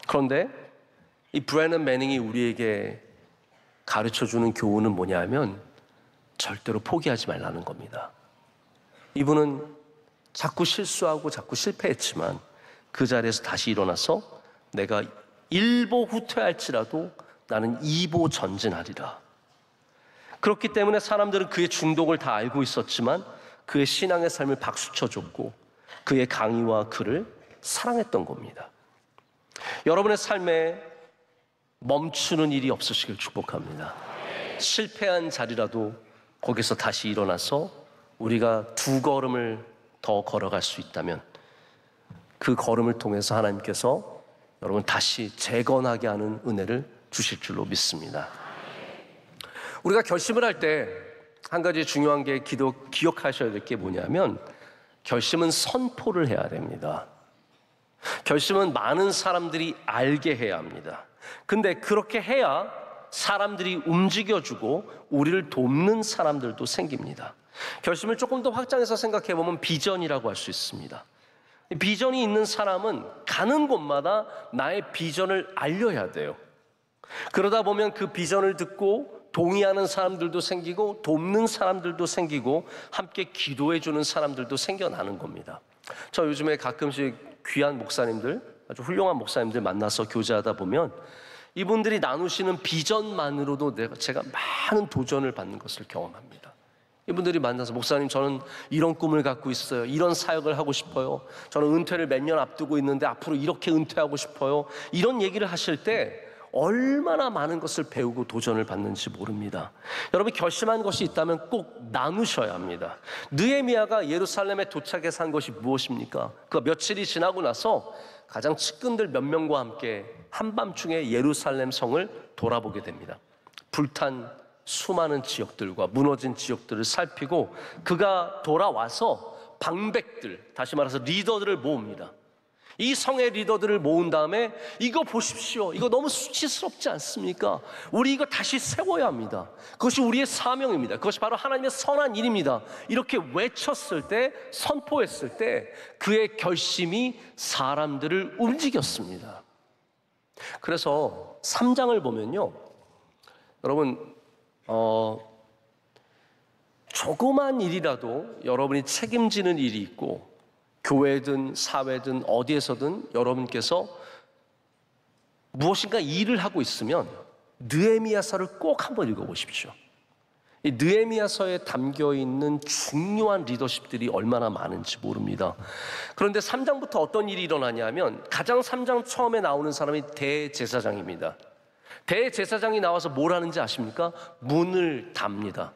그런데 이 브래넌 매닝이 우리에게 가르쳐주는 교훈은 뭐냐면 절대로 포기하지 말라는 겁니다. 이분은 자꾸 실수하고 자꾸 실패했지만 그 자리에서 다시 일어나서 내가 1보 후퇴할지라도 나는 2보 전진하리라. 그렇기 때문에 사람들은 그의 중독을 다 알고 있었지만 그의 신앙의 삶을 박수쳐줬고 그의 강의와 글을 사랑했던 겁니다. 여러분의 삶에 멈추는 일이 없으시길 축복합니다. 실패한 자리라도 거기서 다시 일어나서 우리가 2걸음을 더 걸어갈 수 있다면 그 걸음을 통해서 하나님께서 여러분 다시 재건하게 하는 은혜를 주실 줄로 믿습니다. 우리가 결심을 할 때 한 가지 중요한 게 기억하셔야 될 게 뭐냐면 결심은 선포를 해야 됩니다. 결심은 많은 사람들이 알게 해야 합니다. 근데 그렇게 해야 사람들이 움직여주고 우리를 돕는 사람들도 생깁니다. 결심을 조금 더 확장해서 생각해 보면 비전이라고 할 수 있습니다. 비전이 있는 사람은 가는 곳마다 나의 비전을 알려야 돼요. 그러다 보면 그 비전을 듣고 동의하는 사람들도 생기고 돕는 사람들도 생기고 함께 기도해 주는 사람들도 생겨나는 겁니다. 저 요즘에 가끔씩 귀한 목사님들, 아주 훌륭한 목사님들 만나서 교제하다 보면 이분들이 나누시는 비전만으로도 제가 많은 도전을 받는 것을 경험합니다. 이분들이 만나서 목사님 저는 이런 꿈을 갖고 있어요. 이런 사역을 하고 싶어요. 저는 은퇴를 몇 년 앞두고 있는데 앞으로 이렇게 은퇴하고 싶어요. 이런 얘기를 하실 때 얼마나 많은 것을 배우고 도전을 받는지 모릅니다. 여러분 결심한 것이 있다면 꼭 나누셔야 합니다. 느헤미야가 예루살렘에 도착해서 한 것이 무엇입니까? 그 며칠이 지나고 나서 가장 측근들 몇 명과 함께 한밤중에 예루살렘 성을 돌아보게 됩니다. 불탄 수많은 지역들과 무너진 지역들을 살피고 그가 돌아와서 방백들, 다시 말해서 리더들을 모읍니다. 이 성의 리더들을 모은 다음에 이거 보십시오. 이거 너무 수치스럽지 않습니까? 우리 이거 다시 세워야 합니다. 그것이 우리의 사명입니다. 그것이 바로 하나님의 선한 일입니다. 이렇게 외쳤을 때, 선포했을 때 그의 결심이 사람들을 움직였습니다. 그래서 3장을 보면요, 여러분 조그만 일이라도 여러분이 책임지는 일이 있고 교회든 사회든 어디에서든 여러분께서 무엇인가 일을 하고 있으면 느헤미야서를 꼭 한번 읽어보십시오. 이 느헤미야서에 담겨있는 중요한 리더십들이 얼마나 많은지 모릅니다. 그런데 3장부터 어떤 일이 일어나냐면 가장 3장 처음에 나오는 사람이 대제사장입니다. 대제사장이 나와서 뭘 하는지 아십니까? 문을 닫습니다.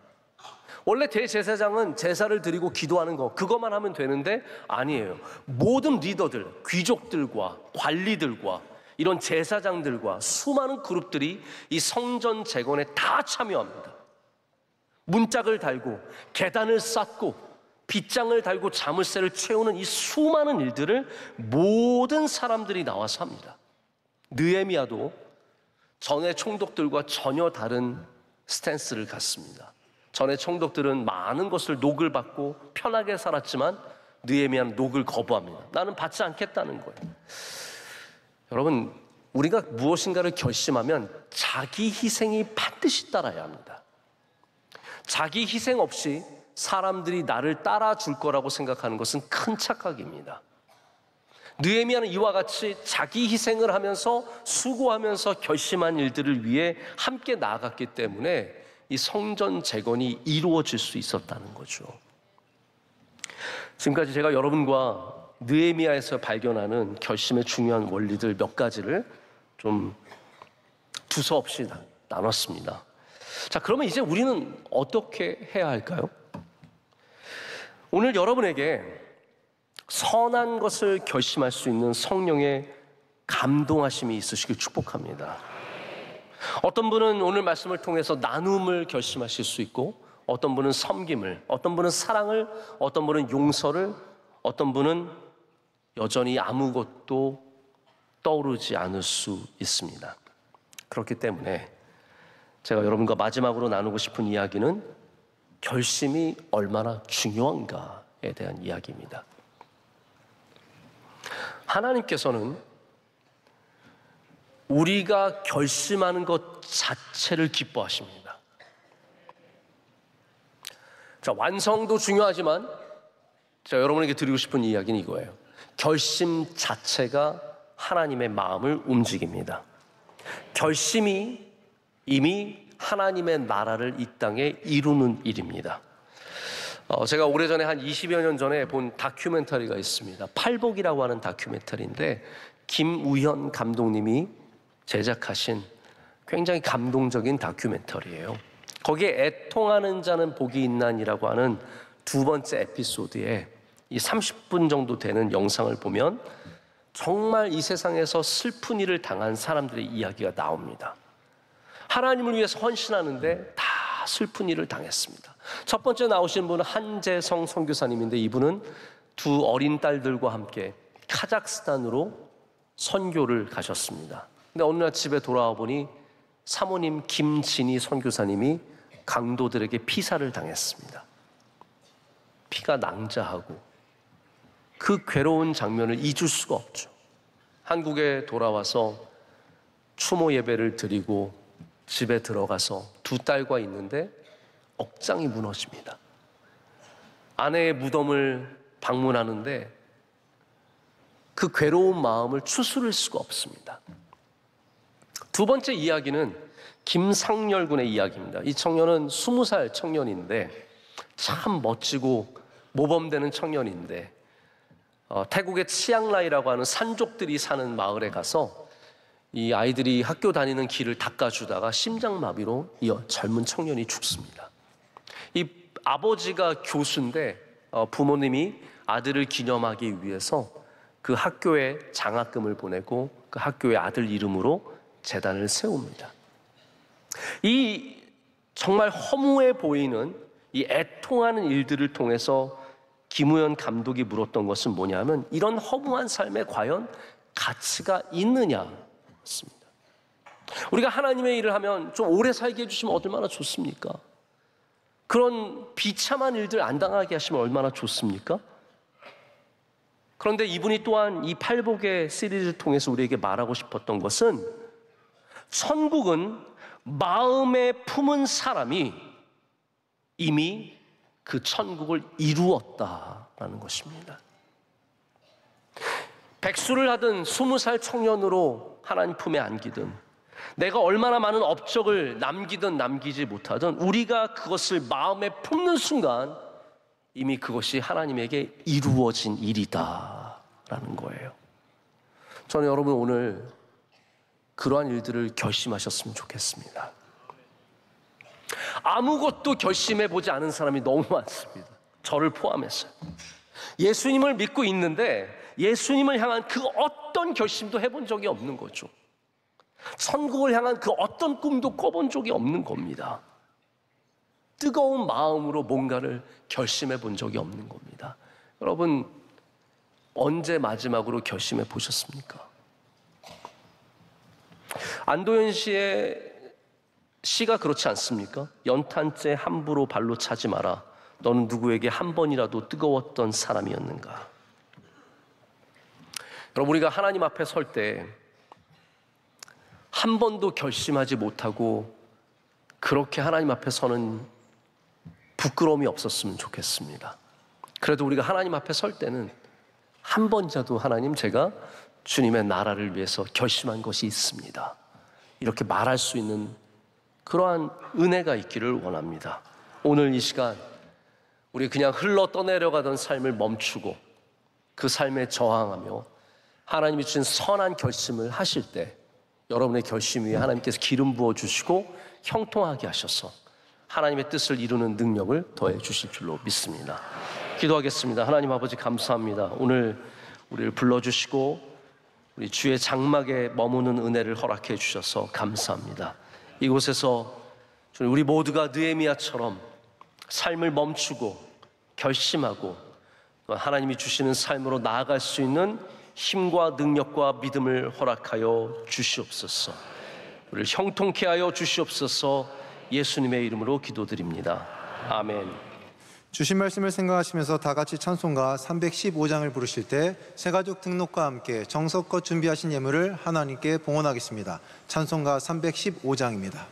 원래 대제사장은 제사를 드리고 기도하는 거 그것만 하면 되는데 아니에요. 모든 리더들, 귀족들과 관리들과 이런 제사장들과 수많은 그룹들이 이 성전 재건에 다 참여합니다. 문짝을 달고 계단을 쌓고 빗장을 달고 자물쇠를 채우는 이 수많은 일들을 모든 사람들이 나와서 합니다. 느헤미야도 전의 총독들과 전혀 다른 스탠스를 갖습니다. 전의 총독들은 많은 것을 녹을 받고 편하게 살았지만 느헤미야는 녹을 거부합니다. 나는 받지 않겠다는 거예요. 여러분, 우리가 무엇인가를 결심하면 자기 희생이 반드시 따라야 합니다. 자기 희생 없이 사람들이 나를 따라줄 거라고 생각하는 것은 큰 착각입니다. 느헤미야는 이와 같이 자기 희생을 하면서 수고하면서 결심한 일들을 위해 함께 나아갔기 때문에 이 성전 재건이 이루어질 수 있었다는 거죠. 지금까지 제가 여러분과 느헤미야에서 발견하는 결심의 중요한 원리들 몇 가지를 좀 두서없이 나눴습니다. 자, 그러면 이제 우리는 어떻게 해야 할까요? 오늘 여러분에게 선한 것을 결심할 수 있는 성령의 감동하심이 있으시길 축복합니다. 어떤 분은 오늘 말씀을 통해서 나눔을 결심하실 수 있고, 어떤 분은 섬김을, 어떤 분은 사랑을, 어떤 분은 용서를, 어떤 분은 여전히 아무것도 떠오르지 않을 수 있습니다. 그렇기 때문에 제가 여러분과 마지막으로 나누고 싶은 이야기는 결심이 얼마나 중요한가에 대한 이야기입니다. 하나님께서는 우리가 결심하는 것 자체를 기뻐하십니다. 자, 완성도 중요하지만 제가 여러분에게 드리고 싶은 이야기는 이거예요. 결심 자체가 하나님의 마음을 움직입니다. 결심이 이미 하나님의 나라를 이 땅에 이루는 일입니다. 제가 오래전에 한 20여 년 전에 본 다큐멘터리가 있습니다. 팔복이라고 하는 다큐멘터리인데 김우현 감독님이 제작하신 굉장히 감동적인 다큐멘터리예요. 거기에 애통하는 자는 복이 있나니라고 하는 두 번째 에피소드에 이 30분 정도 되는 영상을 보면 정말 이 세상에서 슬픈 일을 당한 사람들의 이야기가 나옵니다. 하나님을 위해서 헌신하는데 다 슬픈 일을 당했습니다. 첫 번째 나오신 분은 한재성 선교사님인데 이분은 두 어린 딸들과 함께 카자흐스탄으로 선교를 가셨습니다. 근데 어느 날 집에 돌아와 보니 사모님 김진희 선교사님이 강도들에게 피살을 당했습니다. 피가 낭자하고 그 괴로운 장면을 잊을 수가 없죠. 한국에 돌아와서 추모 예배를 드리고 집에 들어가서 두 딸과 있는데 억장이 무너집니다. 아내의 무덤을 방문하는데 그 괴로운 마음을 추스를 수가 없습니다. 두 번째 이야기는 김상열 군의 이야기입니다. 이 청년은 20살 청년인데 참 멋지고 모범되는 청년인데 태국의 치앙라이라고 하는 산족들이 사는 마을에 가서 이 아이들이 학교 다니는 길을 닦아주다가 심장마비로 이 젊은 청년이 죽습니다. 이 아버지가 교수인데 부모님이 아들을 기념하기 위해서 그 학교에 장학금을 보내고 그 학교의 아들 이름으로 재단을 세웁니다. 이 정말 허무해 보이는 이 애통하는 일들을 통해서 김우현 감독이 물었던 것은 뭐냐면 이런 허무한 삶에 과연 가치가 있느냐였습니다. 우리가 하나님의 일을 하면 좀 오래 살게 해주시면 얼마나 좋습니까? 그런 비참한 일들 안 당하게 하시면 얼마나 좋습니까? 그런데 이분이 또한 이 팔복의 시리즈를 통해서 우리에게 말하고 싶었던 것은 천국은 마음에 품은 사람이 이미 그 천국을 이루었다라는 것입니다. 백수를 하든 20살 청년으로 하나님 품에 안기든 내가 얼마나 많은 업적을 남기든 남기지 못하든 우리가 그것을 마음에 품는 순간 이미 그것이 하나님에게 이루어진 일이다라는 거예요. 저는 여러분 오늘 그러한 일들을 결심하셨으면 좋겠습니다. 아무것도 결심해보지 않은 사람이 너무 많습니다. 저를 포함해서요. 예수님을 믿고 있는데 예수님을 향한 그 어떤 결심도 해본 적이 없는 거죠. 천국을 향한 그 어떤 꿈도 꿔본 적이 없는 겁니다. 뜨거운 마음으로 뭔가를 결심해 본 적이 없는 겁니다. 여러분, 언제 마지막으로 결심해 보셨습니까? 안도현 씨의 시가 그렇지 않습니까? 연탄재 함부로 발로 차지 마라. 너는 누구에게 한 번이라도 뜨거웠던 사람이었는가? 여러분, 우리가 하나님 앞에 설 때 한 번도 결심하지 못하고 그렇게 하나님 앞에 서는 부끄러움이 없었으면 좋겠습니다. 그래도 우리가 하나님 앞에 설 때는 한 번이라도 하나님, 제가 주님의 나라를 위해서 결심한 것이 있습니다, 이렇게 말할 수 있는 그러한 은혜가 있기를 원합니다. 오늘 이 시간 우리 그냥 흘러 떠내려가던 삶을 멈추고 그 삶에 저항하며 하나님이 주신 선한 결심을 하실 때 여러분의 결심 위에 하나님께서 기름 부어주시고 형통하게 하셔서 하나님의 뜻을 이루는 능력을 더해 주실 줄로 믿습니다. 기도하겠습니다. 하나님 아버지, 감사합니다. 오늘 우리를 불러주시고 우리 주의 장막에 머무는 은혜를 허락해 주셔서 감사합니다. 이곳에서 우리 모두가 느헤미야처럼 삶을 멈추고 결심하고 하나님이 주시는 삶으로 나아갈 수 있는 힘과 능력과 믿음을 허락하여 주시옵소서. 우리를 형통케 하여 주시옵소서. 예수님의 이름으로 기도드립니다. 아멘. 주신 말씀을 생각하시면서 다 같이 찬송가 315장을 부르실 때 새가족 등록과 함께 정성껏 준비하신 예물을 하나님께 봉헌하겠습니다. 찬송가 315장입니다.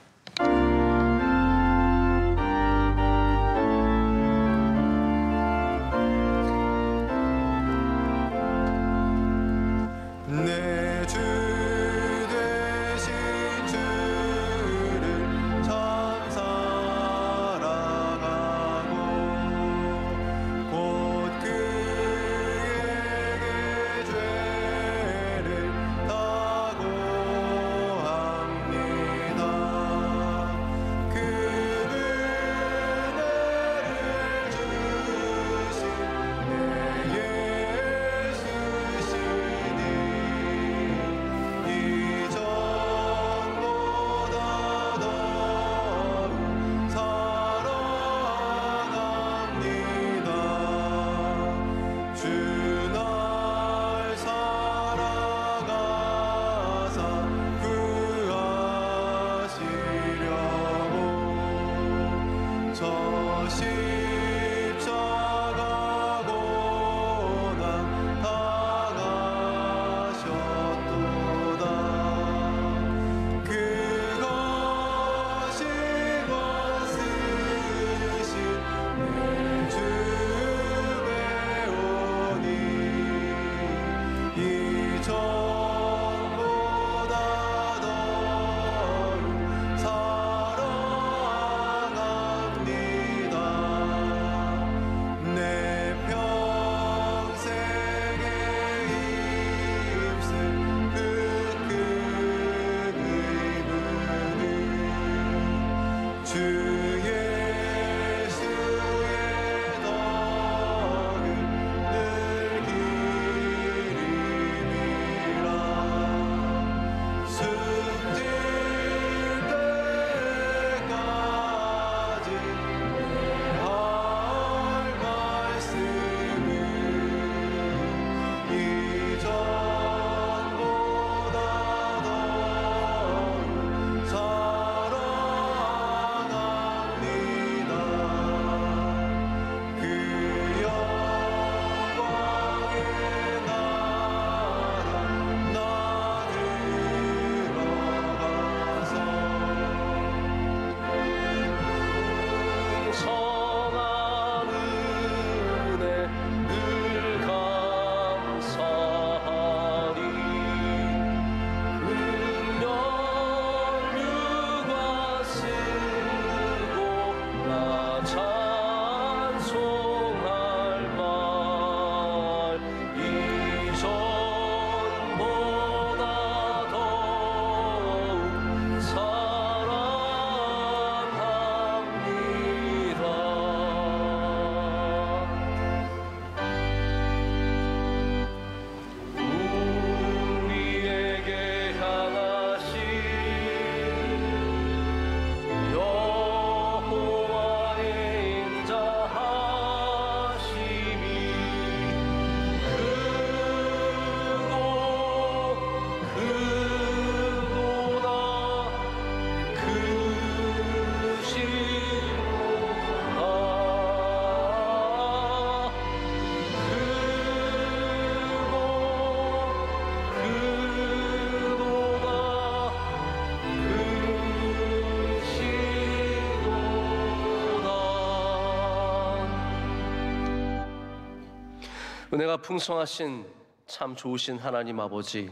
은혜가 풍성하신 참 좋으신 하나님 아버지,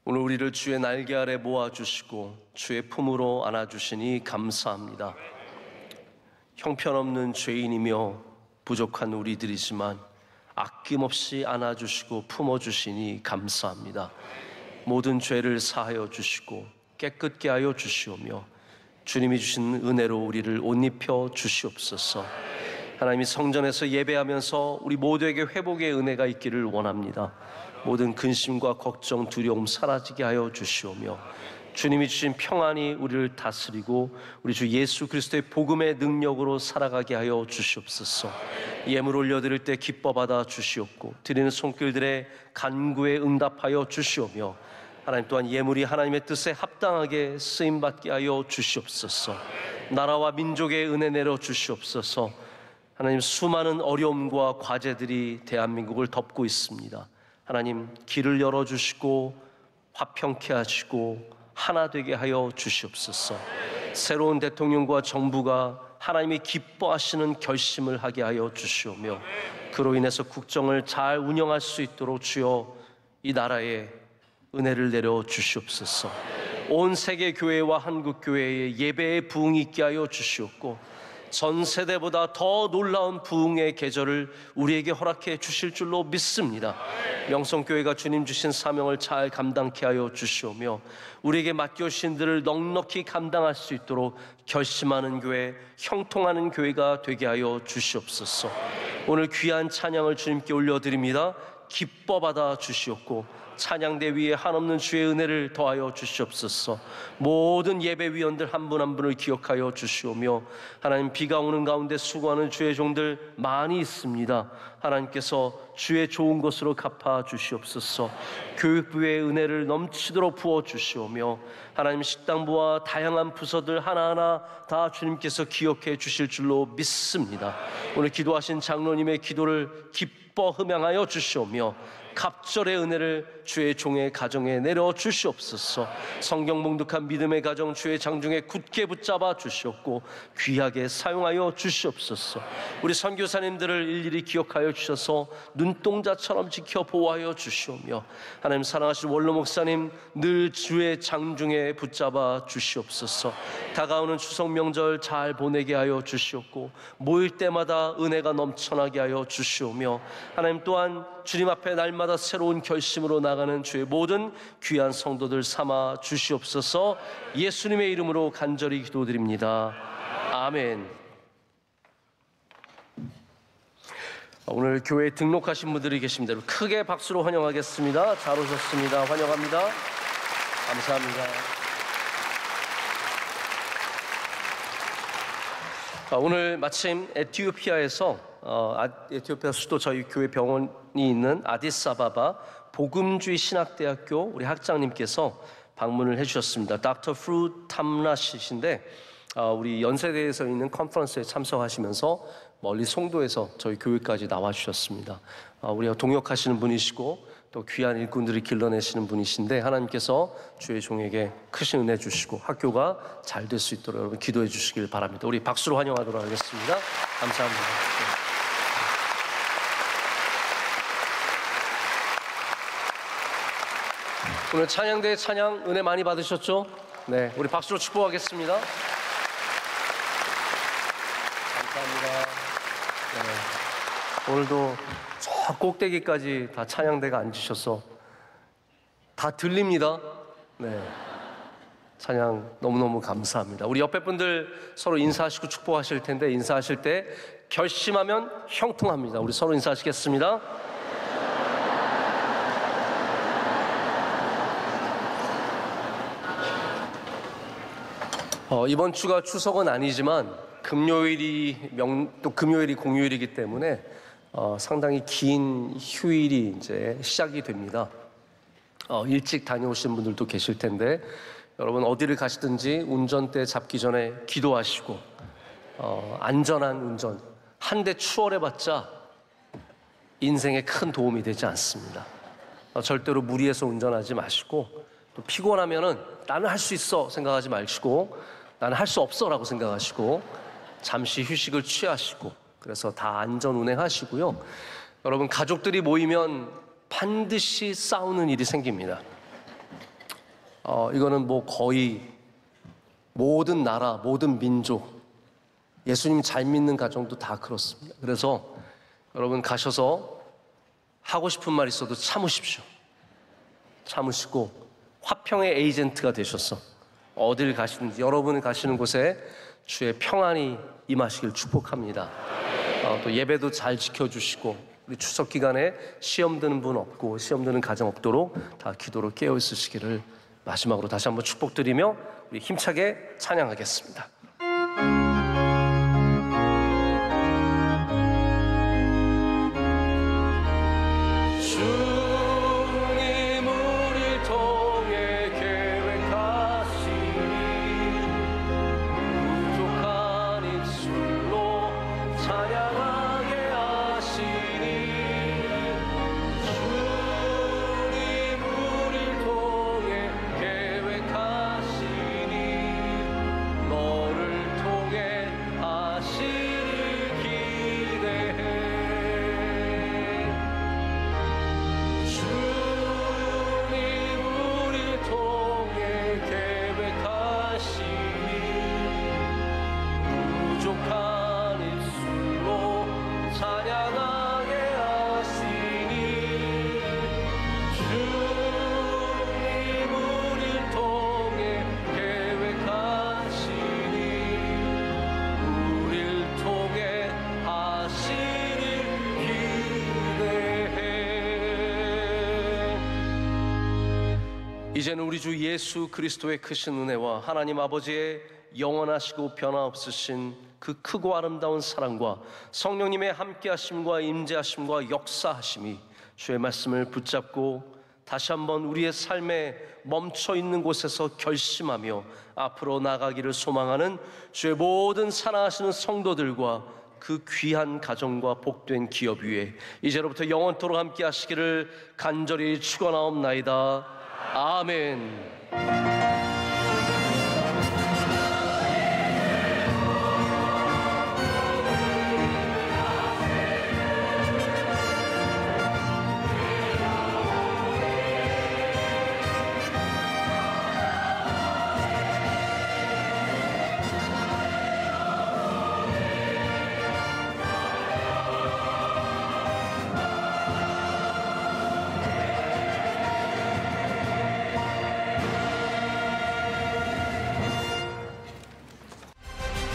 오늘 우리를 주의 날개 아래 모아주시고 주의 품으로 안아주시니 감사합니다. 형편없는 죄인이며 부족한 우리들이지만 아낌없이 안아주시고 품어주시니 감사합니다. 모든 죄를 사하여 주시고 깨끗게 하여 주시오며 주님이 주신 은혜로 우리를 옷 입혀 주시옵소서. 하나님이 성전에서 예배하면서 우리 모두에게 회복의 은혜가 있기를 원합니다. 모든 근심과 걱정, 두려움 사라지게 하여 주시오며 주님이 주신 평안이 우리를 다스리고 우리 주 예수 그리스도의 복음의 능력으로 살아가게 하여 주시옵소서. 예물 올려드릴 때 기뻐 받아 주시옵고 드리는 손길들의 간구에 응답하여 주시오며 하나님 또한 예물이 하나님의 뜻에 합당하게 쓰임받게 하여 주시옵소서. 나라와 민족의 은혜 내려 주시옵소서. 하나님, 수많은 어려움과 과제들이 대한민국을 덮고 있습니다. 하나님, 길을 열어주시고 화평케 하시고 하나 되게 하여 주시옵소서. 새로운 대통령과 정부가 하나님이 기뻐하시는 결심을 하게 하여 주시오며 그로 인해서 국정을 잘 운영할 수 있도록 주여 이 나라에 은혜를 내려 주시옵소서. 온 세계 교회와 한국 교회의 예배의 부흥이 있게 하여 주시옵고 전 세대보다 더 놀라운 부흥의 계절을 우리에게 허락해 주실 줄로 믿습니다. 명성교회가 주님 주신 사명을 잘 감당케 하여 주시오며 우리에게 맡겨주신 들을 넉넉히 감당할 수 있도록 결심하는 교회, 형통하는 교회가 되게 하여 주시옵소서. 오늘 귀한 찬양을 주님께 올려드립니다. 기뻐 받아 주시옵고 찬양대 위에 한없는 주의 은혜를 더하여 주시옵소서. 모든 예배위원들 한 분 한 분을 기억하여 주시오며 하나님, 비가 오는 가운데 수고하는 주의 종들 많이 있습니다. 하나님께서 주의 좋은 것으로 갚아 주시옵소서. 교육부의 은혜를 넘치도록 부어 주시오며 하나님, 식당부와 다양한 부서들 하나하나 다 주님께서 기억해 주실 줄로 믿습니다. 오늘 기도하신 장로님의 기도를 기뻐 흠양하여 주시오며 갑절의 은혜를 주의 종의 가정에 내려 주시옵소서. 성경 봉독한 믿음의 가정 주의 장중에 굳게 붙잡아 주시옵고 귀하게 사용하여 주시옵소서. 우리 선교사님들을 일일이 기억하여 주셔서 눈동자처럼 지켜 보호하여 주시오며 하나님, 사랑하신 원로 목사님 늘 주의 장중에 붙잡아 주시옵소서. 다가오는 추석 명절 잘 보내게 하여 주시옵고 모일 때마다 은혜가 넘쳐나게 하여 주시오며 하나님, 또한 주님 앞에 날마다 새로운 결심으로 나가는 주의 모든 귀한 성도들 삼아 주시옵소서. 예수님의 이름으로 간절히 기도드립니다. 아멘. 오늘 교회에 등록하신 분들이 계십니다. 크게 박수로 환영하겠습니다. 잘 오셨습니다. 환영합니다. 감사합니다. 오늘 마침 에티오피아에서 에티오피아 수도 저희 교회 병원이 있는 아디스아바바 복음주의 신학대학교 우리 학장님께서 방문을 해주셨습니다. 닥터 프루 탐라시신데 우리 연세대에서 있는 컨퍼런스에 참석하시면서 멀리 송도에서 저희 교회까지 나와주셨습니다. 우리가 동역하시는 분이시고 또 귀한 일꾼들을 길러내시는 분이신데 하나님께서 주의 종에게 크신 은혜 주시고 학교가 잘 될 수 있도록 여러분 기도해 주시길 바랍니다. 우리 박수로 환영하도록 하겠습니다. 감사합니다. 오늘 찬양대의 찬양 은혜 많이 받으셨죠? 네, 우리 박수로 축복하겠습니다. 감사합니다. 네, 오늘도 저 꼭대기까지 다 찬양대가 앉으셔서 다 들립니다. 네, 찬양 너무너무 감사합니다. 우리 옆에 분들 서로 인사하시고 축복하실 텐데 인사하실 때 결심하면 형통합니다. 우리 서로 인사하시겠습니다. 이번 주가 추석은 아니지만 금요일이 공휴일이기 때문에 상당히 긴 휴일이 이제 시작이 됩니다. 일찍 다녀오신 분들도 계실 텐데 여러분 어디를 가시든지 운전대 잡기 전에 기도하시고 안전한 운전 한 대 추월해봤자 인생에 큰 도움이 되지 않습니다. 절대로 무리해서 운전하지 마시고 또 피곤하면은 나는 할 수 있어 생각하지 마시고 나는 할 수 없어라고 생각하시고 잠시 휴식을 취하시고 그래서 다 안전 운행하시고요. 여러분, 가족들이 모이면 반드시 싸우는 일이 생깁니다. 이거는 뭐 거의 모든 나라, 모든 민족, 예수님 잘 믿는 가정도 다 그렇습니다. 그래서 여러분 가셔서 하고 싶은 말 있어도 참으십시오. 참으시고 화평의 에이전트가 되셔서 어딜 가시든지 여러분이 가시는 곳에 주의 평안이 임하시길 축복합니다. 또 예배도 잘 지켜주시고 우리 추석 기간에 시험 드는 분 없고 시험 드는 가정 없도록 다 기도로 깨어 있으시기를 마지막으로 다시 한번 축복드리며 우리 힘차게 찬양하겠습니다. 이제는 우리 주 예수 그리스도의 크신 은혜와 하나님 아버지의 영원하시고 변화없으신 그 크고 아름다운 사랑과 성령님의 함께하심과 임재하심과 역사하심이 주의 말씀을 붙잡고 다시 한번 우리의 삶에 멈춰있는 곳에서 결심하며 앞으로 나가기를 소망하는 주의 모든 사랑하시는 성도들과 그 귀한 가정과 복된 기업 위에 이제로부터 영원토록 함께 하시기를 간절히 축원하옵나이다. 아멘.